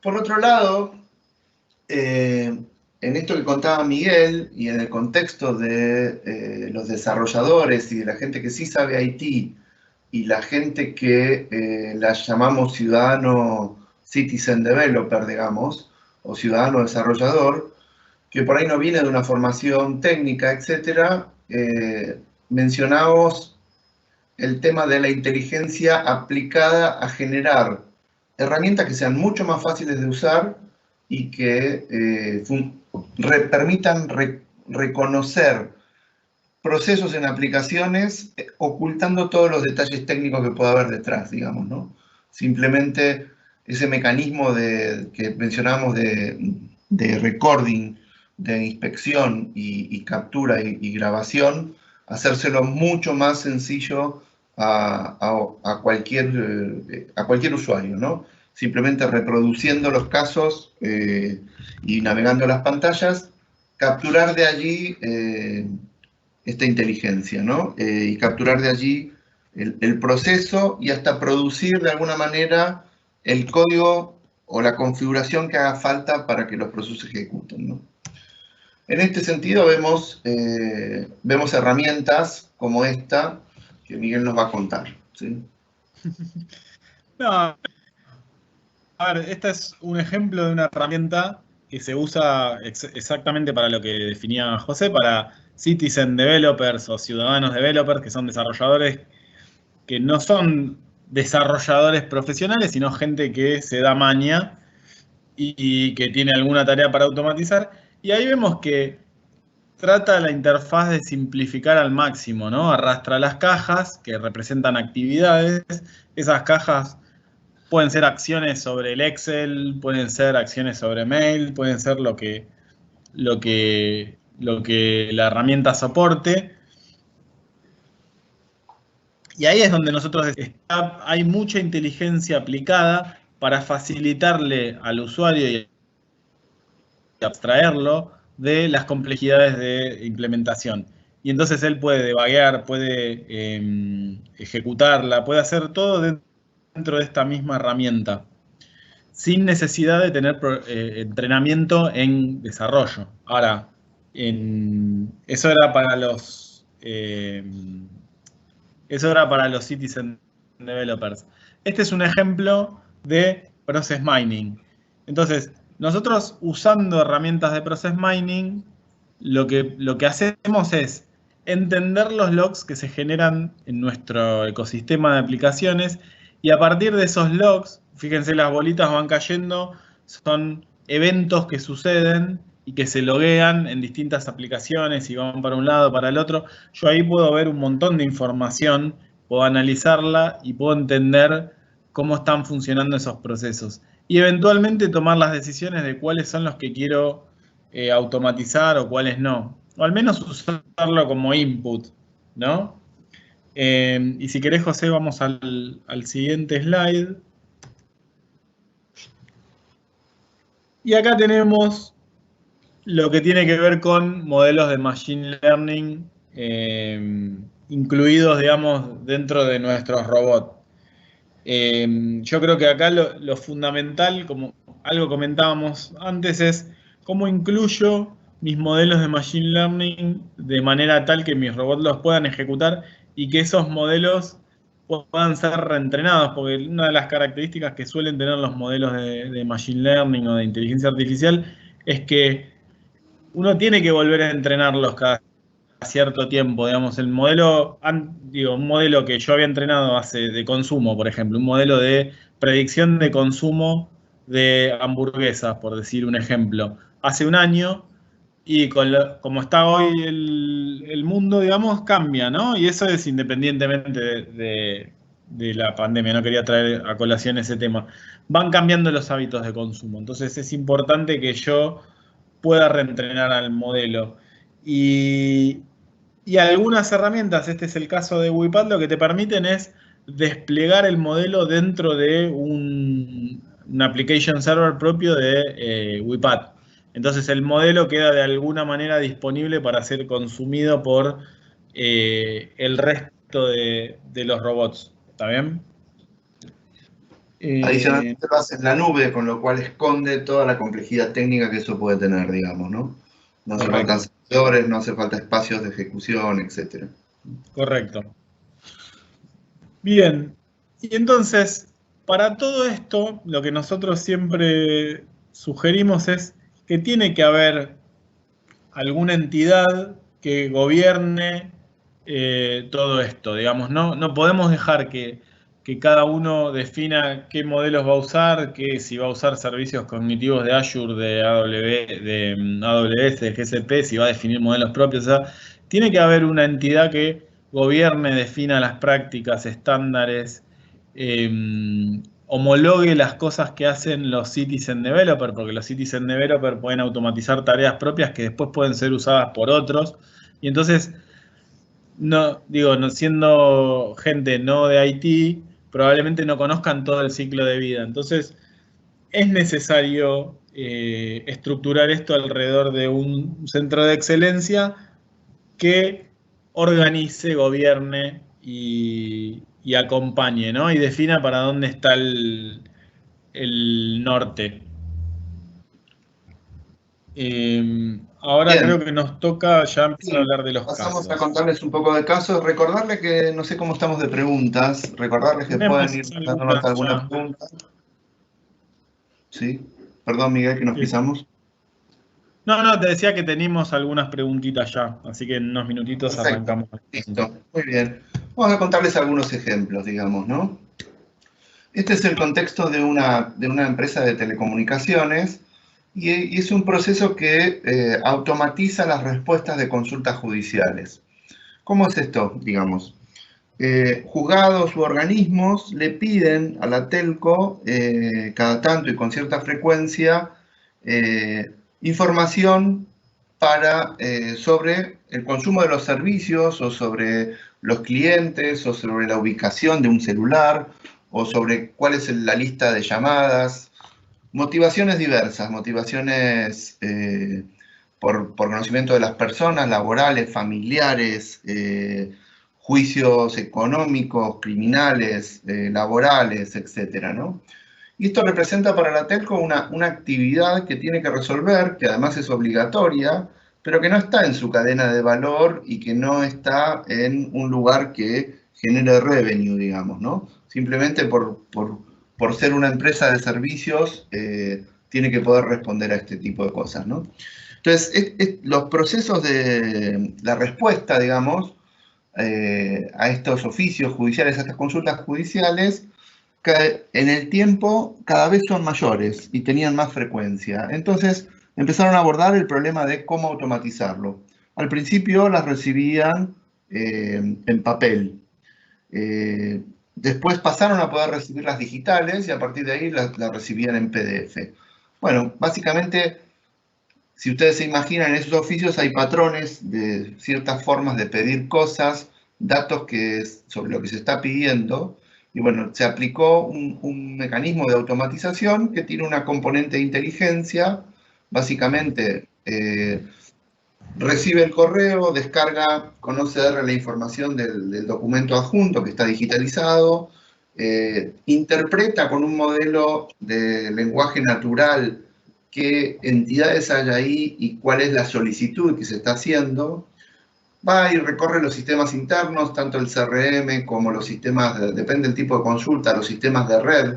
Por otro lado, en esto que contaba Miguel y en el contexto de los desarrolladores y de la gente que sí sabe IT y la gente que la llamamos ciudadano citizen developer, digamos, o ciudadano desarrollador, que por ahí no viene de una formación técnica, etcétera, mencionamos el tema de la inteligencia aplicada a generar herramientas que sean mucho más fáciles de usar y que permitan reconocer procesos en aplicaciones ocultando todos los detalles técnicos que pueda haber detrás, digamos, ¿no? Simplemente ese mecanismo que mencionamos de recording, de inspección y captura y grabación, hacérselo mucho más sencillo a cualquier usuario, ¿no? Simplemente reproduciendo los casos y navegando las pantallas, capturar de allí esta inteligencia, ¿no? Y capturar de allí el proceso y hasta producir de alguna manera el código o la configuración que haga falta para que los procesos se ejecuten, ¿no? En este sentido vemos herramientas como esta que Miguel nos va a contar, ¿sí? No, a ver, este es un ejemplo de una herramienta que se usa exactamente para lo que definía José, para citizen developers o ciudadanos developers, que son desarrolladores que no son desarrolladores profesionales, sino gente que se da maña y que tiene alguna tarea para automatizar. Y ahí vemos que trata la interfaz de simplificar al máximo, ¿no? Arrastra las cajas que representan actividades. Esas cajas pueden ser acciones sobre el Excel, pueden ser acciones sobre mail, pueden ser lo que la herramienta soporte. Y ahí es donde nosotros hay mucha inteligencia aplicada para facilitarle al usuario y abstraerlo de las complejidades de implementación. Y entonces él puede debuguear, puede ejecutarla, puede hacer todo dentro de esta misma herramienta, sin necesidad de tener entrenamiento en desarrollo. Ahora, eso era para los citizen developers. Este es un ejemplo de process mining. Entonces, nosotros usando herramientas de process mining, lo que hacemos es entender los logs que se generan en nuestro ecosistema de aplicaciones y a partir de esos logs, fíjense, las bolitas van cayendo, son eventos que suceden y que se loguean en distintas aplicaciones y van para un lado, para el otro. Yo ahí puedo ver un montón de información, puedo analizarla y puedo entender cómo están funcionando esos procesos. Y eventualmente tomar las decisiones de cuáles son los que quiero automatizar o cuáles no. O al menos usarlo como input, ¿no? Y si querés, José, vamos al siguiente slide. Y acá tenemos lo que tiene que ver con modelos de Machine Learning incluidos, digamos, dentro de nuestros robots. Yo creo que acá lo fundamental, como algo comentábamos antes, es cómo incluyo mis modelos de Machine Learning de manera tal que mis robots los puedan ejecutar y que esos modelos puedan ser reentrenados, porque una de las características que suelen tener los modelos de Machine Learning o de inteligencia artificial es que uno tiene que volver a entrenarlos cada cierto tiempo, digamos, el modelo, un modelo que yo había entrenado de consumo, por ejemplo, un modelo de predicción de consumo de hamburguesas, por decir un ejemplo, hace un año, y como está hoy el mundo, digamos, cambia, ¿no? Y eso es independientemente de la pandemia, no quería traer a colación ese tema. Van cambiando los hábitos de consumo, entonces es importante que yo pueda reentrenar al modelo. Y algunas herramientas, este es el caso de WIPAD, lo que te permiten es desplegar el modelo dentro de un application server propio de WIPAD. Entonces el modelo queda de alguna manera disponible para ser consumido por el resto de los robots. ¿Está bien? Adicionalmente lo hace en la nube, con lo cual esconde toda la complejidad técnica que eso puede tener, digamos, ¿no? No hace falta servidores, no hace falta espacios de ejecución, etc. Correcto. Bien, y entonces, para todo esto, lo que nosotros siempre sugerimos es que tiene que haber alguna entidad que gobierne todo esto, digamos, no podemos dejar que cada uno defina qué modelos va a usar, si va a usar servicios cognitivos de Azure, de AWS, de GCP, si va a definir modelos propios. O sea, tiene que haber una entidad que gobierne, defina las prácticas, estándares, homologue las cosas que hacen los citizen developers, porque los citizen developers pueden automatizar tareas propias que después pueden ser usadas por otros. Y entonces, no siendo gente no de IT, probablemente no conozcan todo el ciclo de vida. Entonces, es necesario estructurar esto alrededor de un centro de excelencia que organice, gobierne y acompañe, ¿no? Y defina para dónde está el norte. Ahora Bien. creo que nos toca ya empezar a hablar de los Pasamos casos. a contarles un poco de casos. Recordarles que no sé cómo estamos de preguntas. Recordarles que Tenemos pueden ir dándonos alguna pregunta. Sí. Perdón, Miguel, que nos pisamos. No, te decía que tenemos algunas preguntitas ya, así que en unos minutitos Perfecto. arrancamos. Listo, muy bien. Vamos a contarles algunos ejemplos, digamos, ¿no? Este es el contexto de una empresa de telecomunicaciones y es un proceso que automatiza las respuestas de consultas judiciales. ¿Cómo es esto, digamos? Juzgados u organismos le piden a la telco cada tanto y con cierta frecuencia información sobre el consumo de los servicios o sobre los clientes o sobre la ubicación de un celular o sobre cuál es la lista de llamadas. Motivaciones diversas, motivaciones por conocimiento de las personas, laborales, familiares, juicios económicos, criminales, laborales, etcétera, ¿no? Y esto representa para la telco una actividad que tiene que resolver, que además es obligatoria, pero que no está en su cadena de valor y que no está en un lugar que genere revenue, digamos, ¿no? Simplemente por ser una empresa de servicios, tiene que poder responder a este tipo de cosas, ¿no? Entonces, los procesos de la respuesta, digamos, a estos oficios judiciales, a estas consultas judiciales, en el tiempo cada vez son mayores y tenían más frecuencia. Entonces empezaron a abordar el problema de cómo automatizarlo. Al principio las recibían en papel. Después pasaron a poder recibirlas digitales y a partir de ahí las recibían en PDF. Bueno, básicamente, si ustedes se imaginan, en esos oficios hay patrones de ciertas formas de pedir cosas, datos sobre lo que se está pidiendo. Y bueno, se aplicó un mecanismo de automatización que tiene una componente de inteligencia. Básicamente, recibe el correo, descarga con OCR la información del documento adjunto que está digitalizado, interpreta con un modelo de lenguaje natural qué entidades hay ahí y cuál es la solicitud que se está haciendo. Va y recorre los sistemas internos, tanto el CRM como los sistemas, depende del tipo de consulta, los sistemas de red.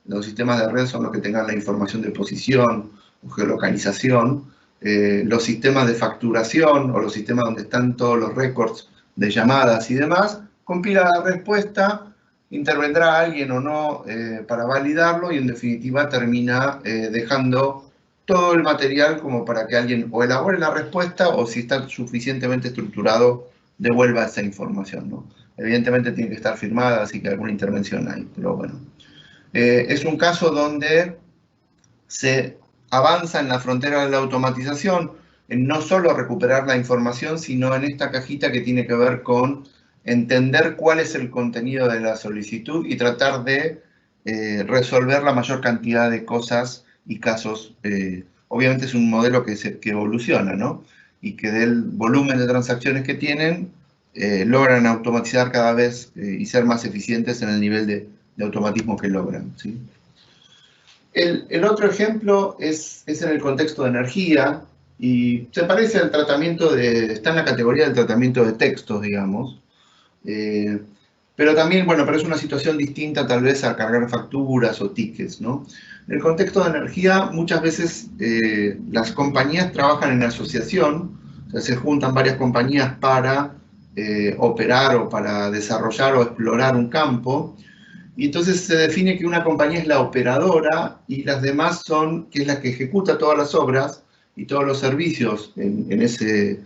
Los sistemas de red son los que tengan la información de posición o geolocalización. Los sistemas de facturación o los sistemas donde están todos los récords de llamadas y demás, compila la respuesta, intervendrá alguien o no para validarlo y en definitiva termina dejando todo el material como para que alguien o elabore la respuesta o si está suficientemente estructurado devuelva esa información, ¿no? Evidentemente tiene que estar firmada, así que alguna intervención hay, pero bueno. Es un caso donde se avanza en la frontera de la automatización, en no solo recuperar la información, sino en esta cajita que tiene que ver con entender cuál es el contenido de la solicitud y tratar de resolver la mayor cantidad de cosas y casos. Obviamente es un modelo que evoluciona, ¿no? Y que del volumen de transacciones que tienen, logran automatizar cada vez y ser más eficientes en el nivel de automatismo que logran, ¿sí? El otro ejemplo es en el contexto de energía y se parece al tratamiento está en la categoría del tratamiento de textos, digamos. Pero también, bueno, pero es una situación distinta tal vez a cargar facturas o tickets, ¿no? En el contexto de energía, muchas veces las compañías trabajan en asociación, o sea, se juntan varias compañías para operar o para desarrollar o explorar un campo. Y entonces se define que una compañía es la operadora y las demás que es la que ejecuta todas las obras y todos los servicios en ese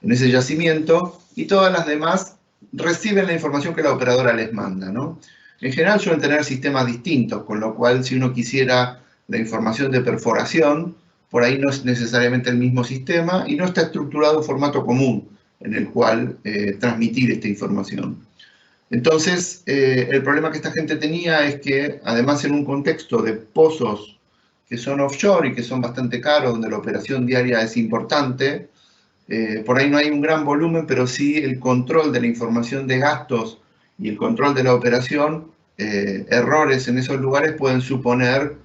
yacimiento, y todas las demás reciben la información que la operadora les manda, ¿no? En general suelen tener sistemas distintos, con lo cual si uno quisiera la información de perforación, por ahí no es necesariamente el mismo sistema y no está estructurado en formato común en el cual transmitir esta información. Entonces, el problema que esta gente tenía es que, además en un contexto de pozos que son offshore y que son bastante caros, donde la operación diaria es importante, por ahí no hay un gran volumen, pero sí el control de la información de gastos y el control de la operación, errores en esos lugares pueden suponer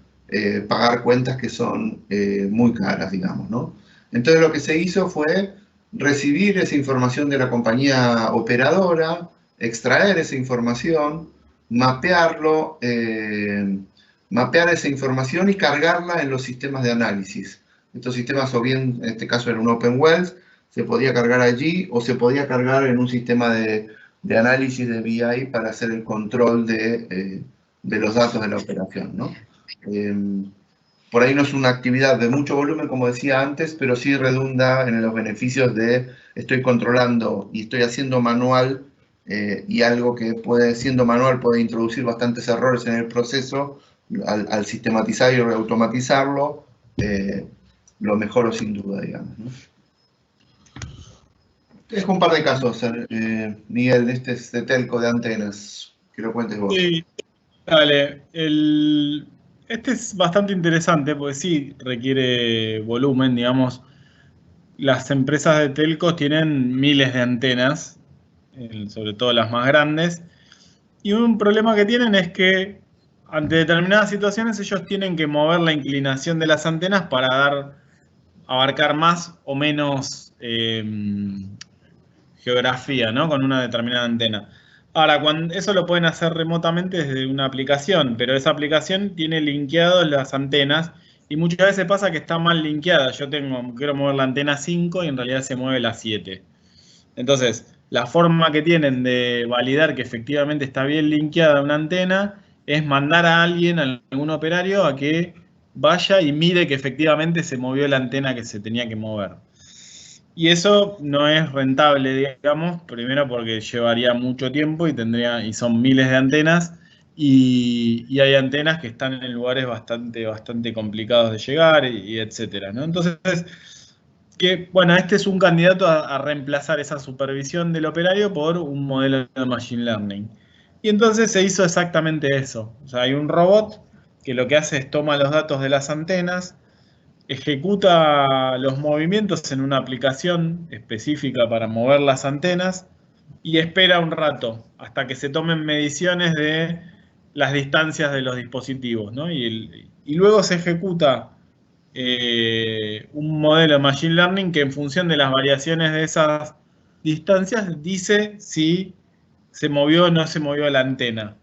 pagar cuentas que son muy caras, digamos, ¿no? Entonces lo que se hizo fue recibir esa información de la compañía operadora, extraer esa información, mapear esa información y cargarla en los sistemas de análisis. Estos sistemas, o bien en este caso era un Open Wells, se podía cargar allí o se podía cargar en un sistema de análisis de BI para hacer el control de los datos de la operación, ¿no? Por ahí no es una actividad de mucho volumen, como decía antes, pero sí redunda en los beneficios de estoy controlando y estoy haciendo manual, y algo que siendo manual puede introducir bastantes errores en el proceso. Al sistematizar y automatizarlo, lo mejoro sin duda, digamos, ¿no? Es un par de casos, Miguel, este es de telco de antenas, que lo cuentes vos. Sí, dale. Este es bastante interesante porque sí requiere volumen, digamos. Las empresas de telcos tienen miles de antenas, sobre todo las más grandes, y un problema que tienen es que ante determinadas situaciones ellos tienen que mover la inclinación de las antenas para abarcar más o menos geografía, ¿no? Con una determinada antena. Ahora, eso lo pueden hacer remotamente desde una aplicación, pero esa aplicación tiene linkeadas las antenas y muchas veces pasa que está mal linkeada. Quiero mover la antena 5 y en realidad se mueve la 7. Entonces, la forma que tienen de validar que efectivamente está bien linkeada una antena es mandar a alguien, a algún operario, a que vaya y mire que efectivamente se movió la antena que se tenía que mover. Y eso no es rentable, digamos, primero porque llevaría mucho tiempo y son miles de antenas, y hay antenas que están en lugares bastante complicados de llegar y etcétera, ¿no? Entonces, bueno, este es un candidato a reemplazar esa supervisión del operario por un modelo de Machine Learning. Y entonces se hizo exactamente eso. O sea, hay un robot que lo que hace es toma los datos de las antenas, ejecuta los movimientos en una aplicación específica para mover las antenas y espera un rato hasta que se tomen mediciones de las distancias de los dispositivos, ¿no? Y luego se ejecuta un modelo de Machine Learning que en función de las variaciones de esas distancias dice si se movió o no se movió la antena.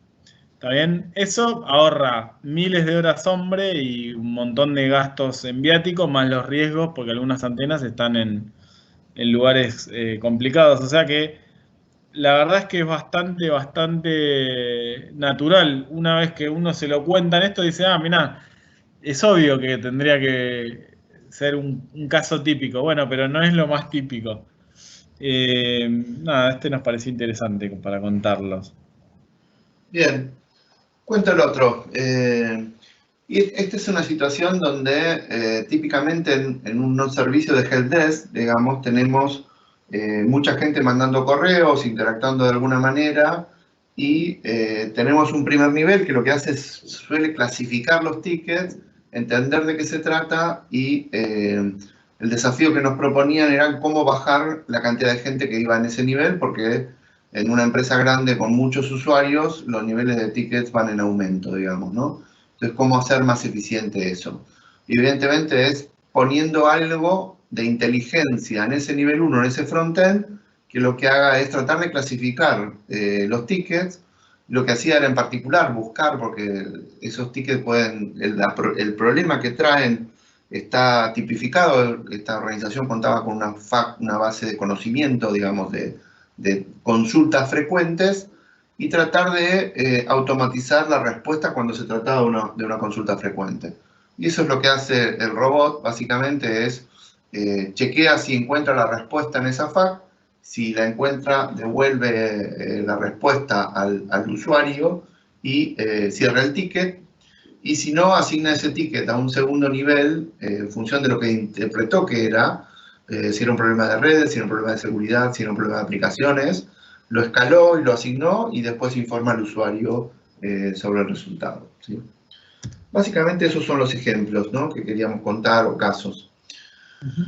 ¿Está bien? Eso ahorra miles de horas hombre y un montón de gastos en viáticos, más los riesgos, porque algunas antenas están en lugares complicados. O sea que la verdad es que es bastante natural. Una vez que uno se lo cuenta en esto, dice, ah, mirá, es obvio que tendría que ser un caso típico. Bueno, pero no es lo más típico. Nada, este nos pareció interesante para contarlos. Bien, cuento el otro. Y esta es una situación donde típicamente en un servicio de helpdesk, digamos, tenemos mucha gente mandando correos, interactuando de alguna manera, y tenemos un primer nivel que lo que hace es suele clasificar los tickets, entender de qué se trata, y el desafío que nos proponían era cómo bajar la cantidad de gente que iba en ese nivel, porque en una empresa grande con muchos usuarios, los niveles de tickets van en aumento, digamos, ¿no? Entonces, ¿cómo hacer más eficiente eso? Y evidentemente es poniendo algo de inteligencia en ese nivel 1, en ese frontend, que lo que haga es tratar de clasificar los tickets. Lo que hacía era en particular buscar, porque esos tickets pueden, el problema que traen está tipificado. Esta organización contaba con una base de conocimiento, digamos, de consultas frecuentes, y tratar de automatizar la respuesta cuando se trataba de una consulta frecuente. Y eso es lo que hace el robot, básicamente es chequea si encuentra la respuesta en esa FAQ, si la encuentra, devuelve la respuesta al usuario y cierra el ticket, y si no, asigna ese ticket a un segundo nivel en función de lo que interpretó que era, si era un problema de redes, si era un problema de seguridad, si era un problema de aplicaciones, lo escaló y lo asignó y después informa al usuario sobre el resultado, ¿sí? Básicamente esos son los ejemplos, ¿no?, que queríamos contar, o casos.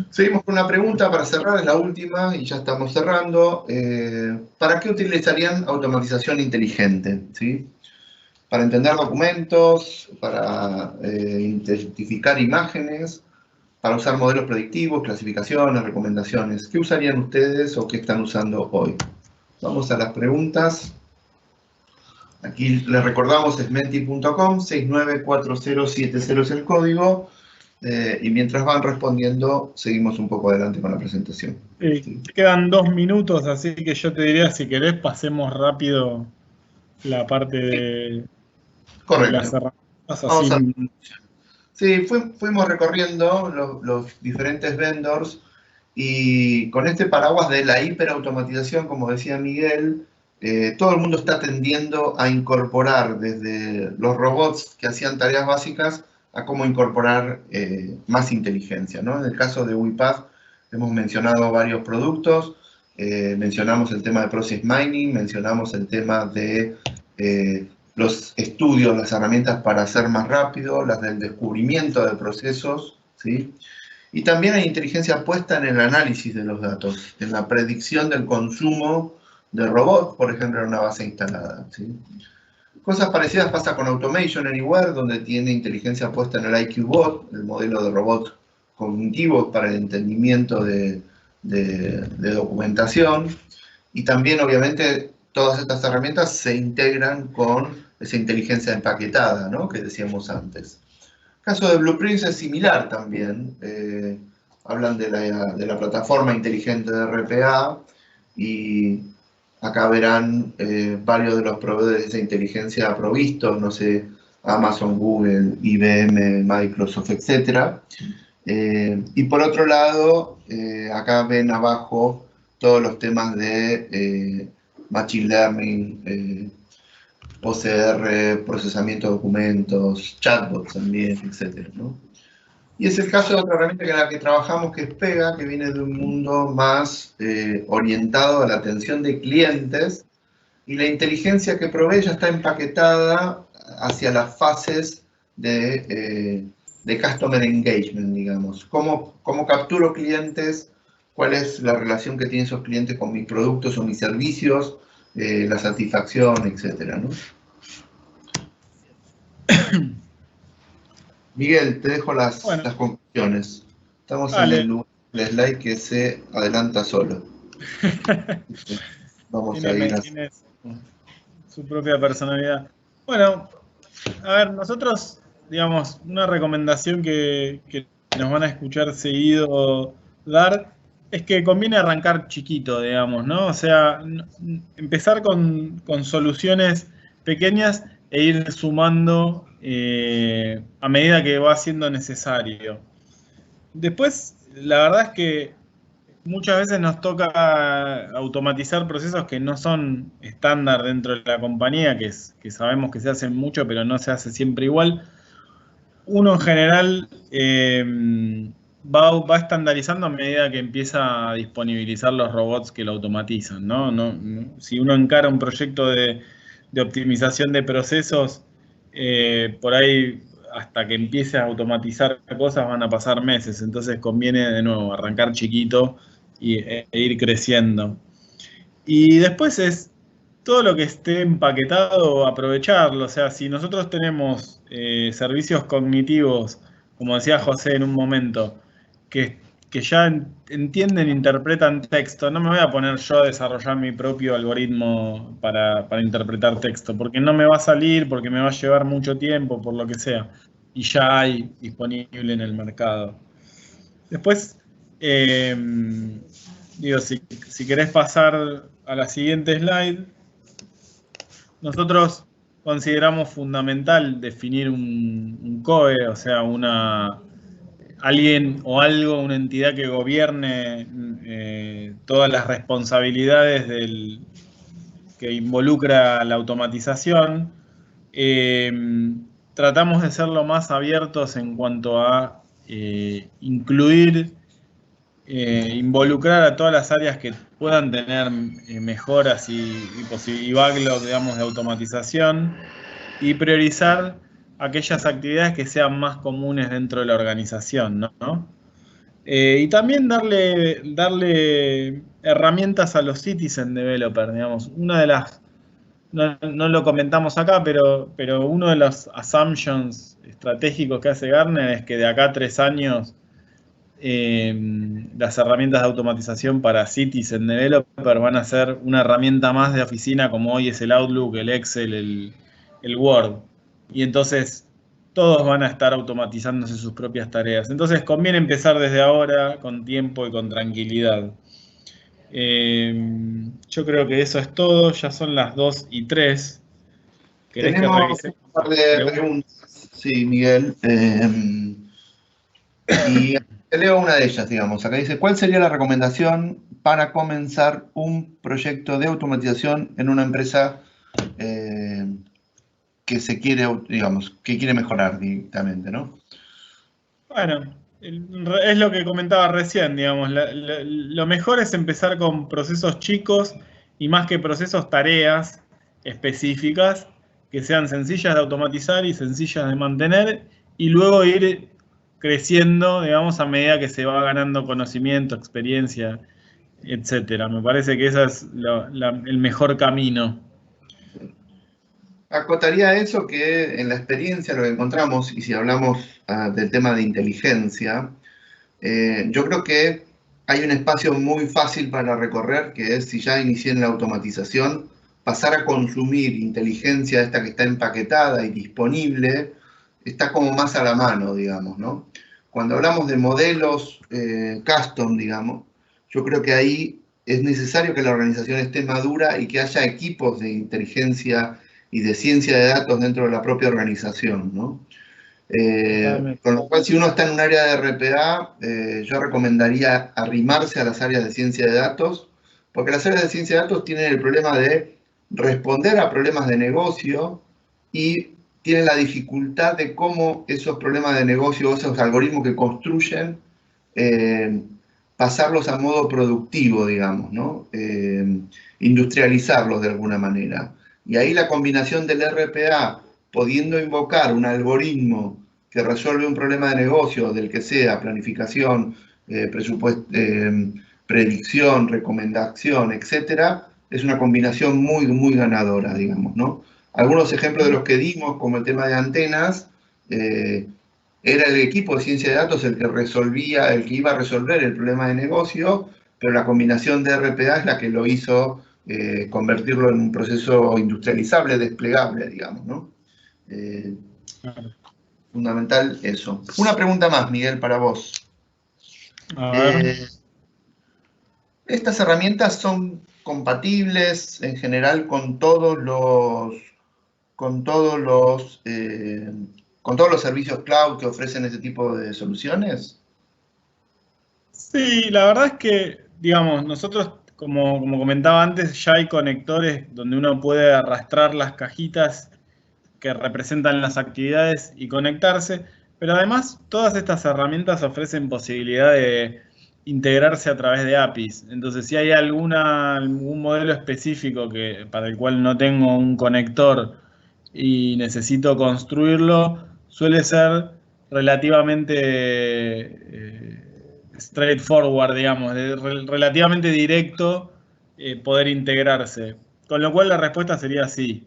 Seguimos con una pregunta para cerrar, es la última y ya estamos cerrando. ¿Para qué utilizarían automatización inteligente? ¿Sí? Para entender documentos, para identificar imágenes, para usar modelos predictivos, clasificaciones, recomendaciones. ¿Qué usarían ustedes o qué están usando hoy? Vamos a las preguntas. Aquí les recordamos, es menti.com, 694070 es el código. Y mientras van respondiendo, seguimos un poco adelante con la presentación. ¿Sí? Quedan 2 minutos, así que yo te diría, si querés, pasemos rápido la parte de las herramientas. Vamos a... Sí, fuimos recorriendo los diferentes vendors, y con este paraguas de la hiperautomatización, como decía Miguel, todo el mundo está tendiendo a incorporar desde los robots que hacían tareas básicas a cómo incorporar más inteligencia, ¿no? En el caso de UiPath hemos mencionado varios productos, mencionamos el tema de Process Mining, mencionamos el tema de los estudios, las herramientas para hacer más rápido, las del descubrimiento de procesos, ¿sí? Y también hay inteligencia puesta en el análisis de los datos, en la predicción del consumo de robots, por ejemplo, en una base instalada, ¿sí? Cosas parecidas pasa con Automation Anywhere, donde tiene inteligencia puesta en el IQ-Bot, el modelo de robot cognitivo para el entendimiento de documentación. Y también, obviamente, todas estas herramientas se integran con esa inteligencia empaquetada, ¿no?, que decíamos antes. El caso de Blueprints es similar también. Hablan de la plataforma inteligente de RPA, y acá verán varios de los proveedores de esa inteligencia provistos, no sé, Amazon, Google, IBM, Microsoft, etc. Y por otro lado, acá ven abajo todos los temas de Machine Learning, OCR, procesamiento de documentos, chatbots también, etc., ¿no? Y es el caso de otra herramienta en la que trabajamos, que es Pega, que viene de un mundo más orientado a la atención de clientes, y la inteligencia que provee ya está empaquetada hacia las fases de customer engagement, digamos. ¿Cómo capturo clientes? ¿Cuál es la relación que tienen esos clientes con mis productos o mis servicios? La satisfacción, etcétera, ¿no? Miguel, te dejo las conclusiones. Estamos en el lugar del slide que se adelanta solo. Vamos a ir tiene su propia personalidad. Bueno, a ver, nosotros, digamos, una recomendación que nos van a escuchar seguido dar es que conviene arrancar chiquito, digamos, ¿no? O sea, empezar con soluciones pequeñas e ir sumando a medida que va siendo necesario. Después, la verdad es que muchas veces nos toca automatizar procesos que no son estándar dentro de la compañía, que sabemos que se hacen mucho, pero no se hace siempre igual. Uno en general va estandarizando a medida que empieza a disponibilizar los robots que lo automatizan, ¿no? Si uno encara un proyecto de optimización de procesos, por ahí hasta que empiece a automatizar cosas van a pasar meses, entonces conviene de nuevo arrancar chiquito e ir creciendo. Y después es todo lo que esté empaquetado, aprovecharlo. O sea, si nosotros tenemos servicios cognitivos, como decía José en un momento, que ya entienden, interpretan texto, no me voy a poner yo a desarrollar mi propio algoritmo para interpretar texto, porque no me va a salir, porque me va a llevar mucho tiempo, por lo que sea. Y ya hay disponible en el mercado. Después, digo, si querés pasar a la siguiente slide, nosotros consideramos fundamental definir un COE, o sea, alguien o algo, una entidad que gobierne todas las responsabilidades que involucra la automatización. Tratamos de ser lo más abiertos en cuanto a incluir, involucrar a todas las áreas que puedan tener mejoras y backlog, digamos, de automatización, y priorizar aquellas actividades que sean más comunes dentro de la organización, ¿no? Y también darle herramientas a los citizen developers, digamos. Una de las, no lo comentamos acá, pero uno de los assumptions estratégicos que hace Gartner es que de acá a 3 años las herramientas de automatización para Citizen Developer van a ser una herramienta más de oficina, como hoy es el Outlook, el Excel, el Word. Y entonces todos van a estar automatizándose sus propias tareas. Entonces conviene empezar desde ahora, con tiempo y con tranquilidad. Yo creo que eso es todo. Ya son las 2:03. ¿Querés que revise? Un par de preguntas, sí, Miguel. Y te leo una de ellas, digamos. Acá dice, ¿cuál sería la recomendación para comenzar un proyecto de automatización en una empresa que se quiere, digamos, que quiere mejorar directamente, ¿no? Bueno, es lo que comentaba recién, digamos. Lo mejor es empezar con procesos chicos y más que procesos, tareas específicas que sean sencillas de automatizar y sencillas de mantener, y luego ir creciendo, digamos, a medida que se va ganando conocimiento, experiencia, etcétera. Me parece que ese es el mejor camino. Acotaría eso que en la experiencia lo que encontramos, y si hablamos del tema de inteligencia, yo creo que hay un espacio muy fácil para recorrer, que es si ya inicié en la automatización, pasar a consumir inteligencia esta que está empaquetada y disponible, está como más a la mano, digamos, ¿no? Cuando hablamos de modelos custom, digamos, yo creo que ahí es necesario que la organización esté madura y que haya equipos de inteligencia y de ciencia de datos dentro de la propia organización, ¿no? Con lo cual, si uno está en un área de RPA, yo recomendaría arrimarse a las áreas de ciencia de datos, porque las áreas de ciencia de datos tienen el problema de responder a problemas de negocio y tienen la dificultad de cómo esos problemas de negocio, esos algoritmos que construyen, pasarlos a modo productivo, digamos, ¿no? Industrializarlos de alguna manera. Y ahí la combinación del RPA, pudiendo invocar un algoritmo que resuelve un problema de negocio, del que sea, planificación, presupuesto, predicción, recomendación, etcétera, es una combinación muy, muy ganadora, digamos, ¿no? Algunos ejemplos de los que dimos, como el tema de antenas, era el equipo de ciencia de datos el que resolvía, el que iba a resolver el problema de negocio, pero la combinación de RPA es la que lo hizo convertirlo en un proceso industrializable, desplegable, digamos, ¿no? Fundamental eso. Una pregunta más, Miguel, para vos. A ver. ¿Estas herramientas son compatibles en general con todos los servicios cloud que ofrecen este tipo de soluciones? Sí, la verdad es que, digamos, nosotros, como comentaba antes, ya hay conectores donde uno puede arrastrar las cajitas que representan las actividades y conectarse, pero además todas estas herramientas ofrecen posibilidad de integrarse a través de APIs. Entonces, si hay algún modelo específico para el cual no tengo un conector y necesito construirlo, suele ser relativamente straightforward, digamos, relativamente directo poder integrarse. Con lo cual la respuesta sería sí.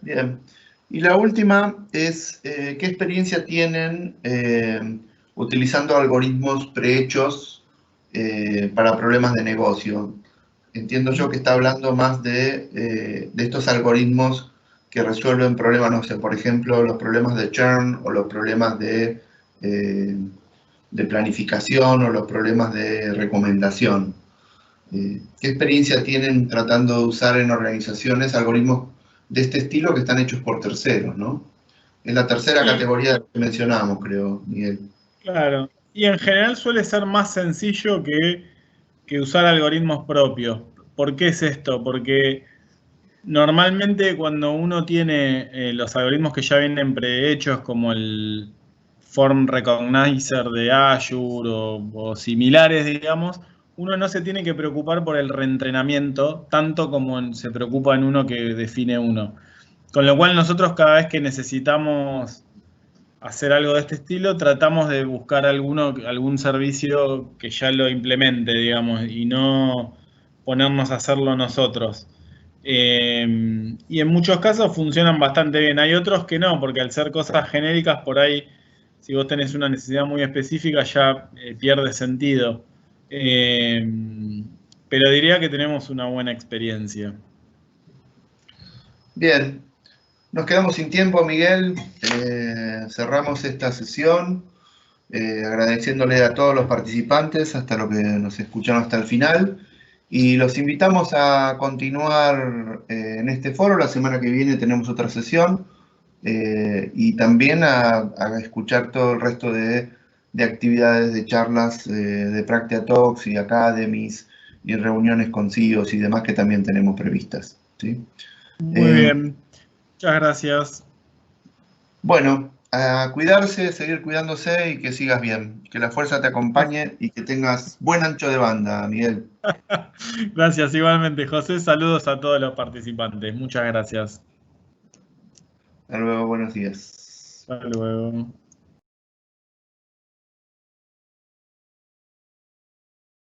Bien. Y la última es, ¿qué experiencia tienen utilizando algoritmos prehechos para problemas de negocio? Entiendo yo que está hablando más de estos algoritmos que resuelven problemas, no sé, por ejemplo, los problemas de churn o los problemas de planificación o los problemas de recomendación. ¿Qué experiencia tienen tratando de usar en organizaciones algoritmos de este estilo que están hechos por terceros, ¿no? Es la tercera categoría que mencionamos, creo, Miguel. Claro. Y en general suele ser más sencillo que usar algoritmos propios. ¿Por qué es esto? Porque normalmente cuando uno tiene los algoritmos que ya vienen prehechos, como el Form Recognizer de Azure o similares, digamos, uno no se tiene que preocupar por el reentrenamiento tanto como se preocupa en uno que define uno. Con lo cual nosotros cada vez que necesitamos hacer algo de este estilo, tratamos de buscar algún servicio que ya lo implemente, digamos, y no ponernos a hacerlo nosotros. Y en muchos casos funcionan bastante bien. Hay otros que no, porque al ser cosas genéricas, por ahí, si vos tenés una necesidad muy específica, ya pierde sentido. Pero diría que tenemos una buena experiencia. Bien, nos quedamos sin tiempo, Miguel. Cerramos esta sesión agradeciéndole a todos los participantes hasta lo que nos escucharon hasta el final. Y los invitamos a continuar en este foro. La semana que viene tenemos otra sesión. Y también a escuchar todo el resto de actividades, de charlas de Practia Talks y Academies y reuniones con CEOs y demás que también tenemos previstas, ¿sí? Muy bien. Muchas gracias. Bueno, a cuidarse, seguir cuidándose y que sigas bien. Que la fuerza te acompañe y que tengas buen ancho de banda, Miguel. Gracias, igualmente, José. Saludos a todos los participantes. Muchas gracias. Hasta luego, buenos días. Hasta luego.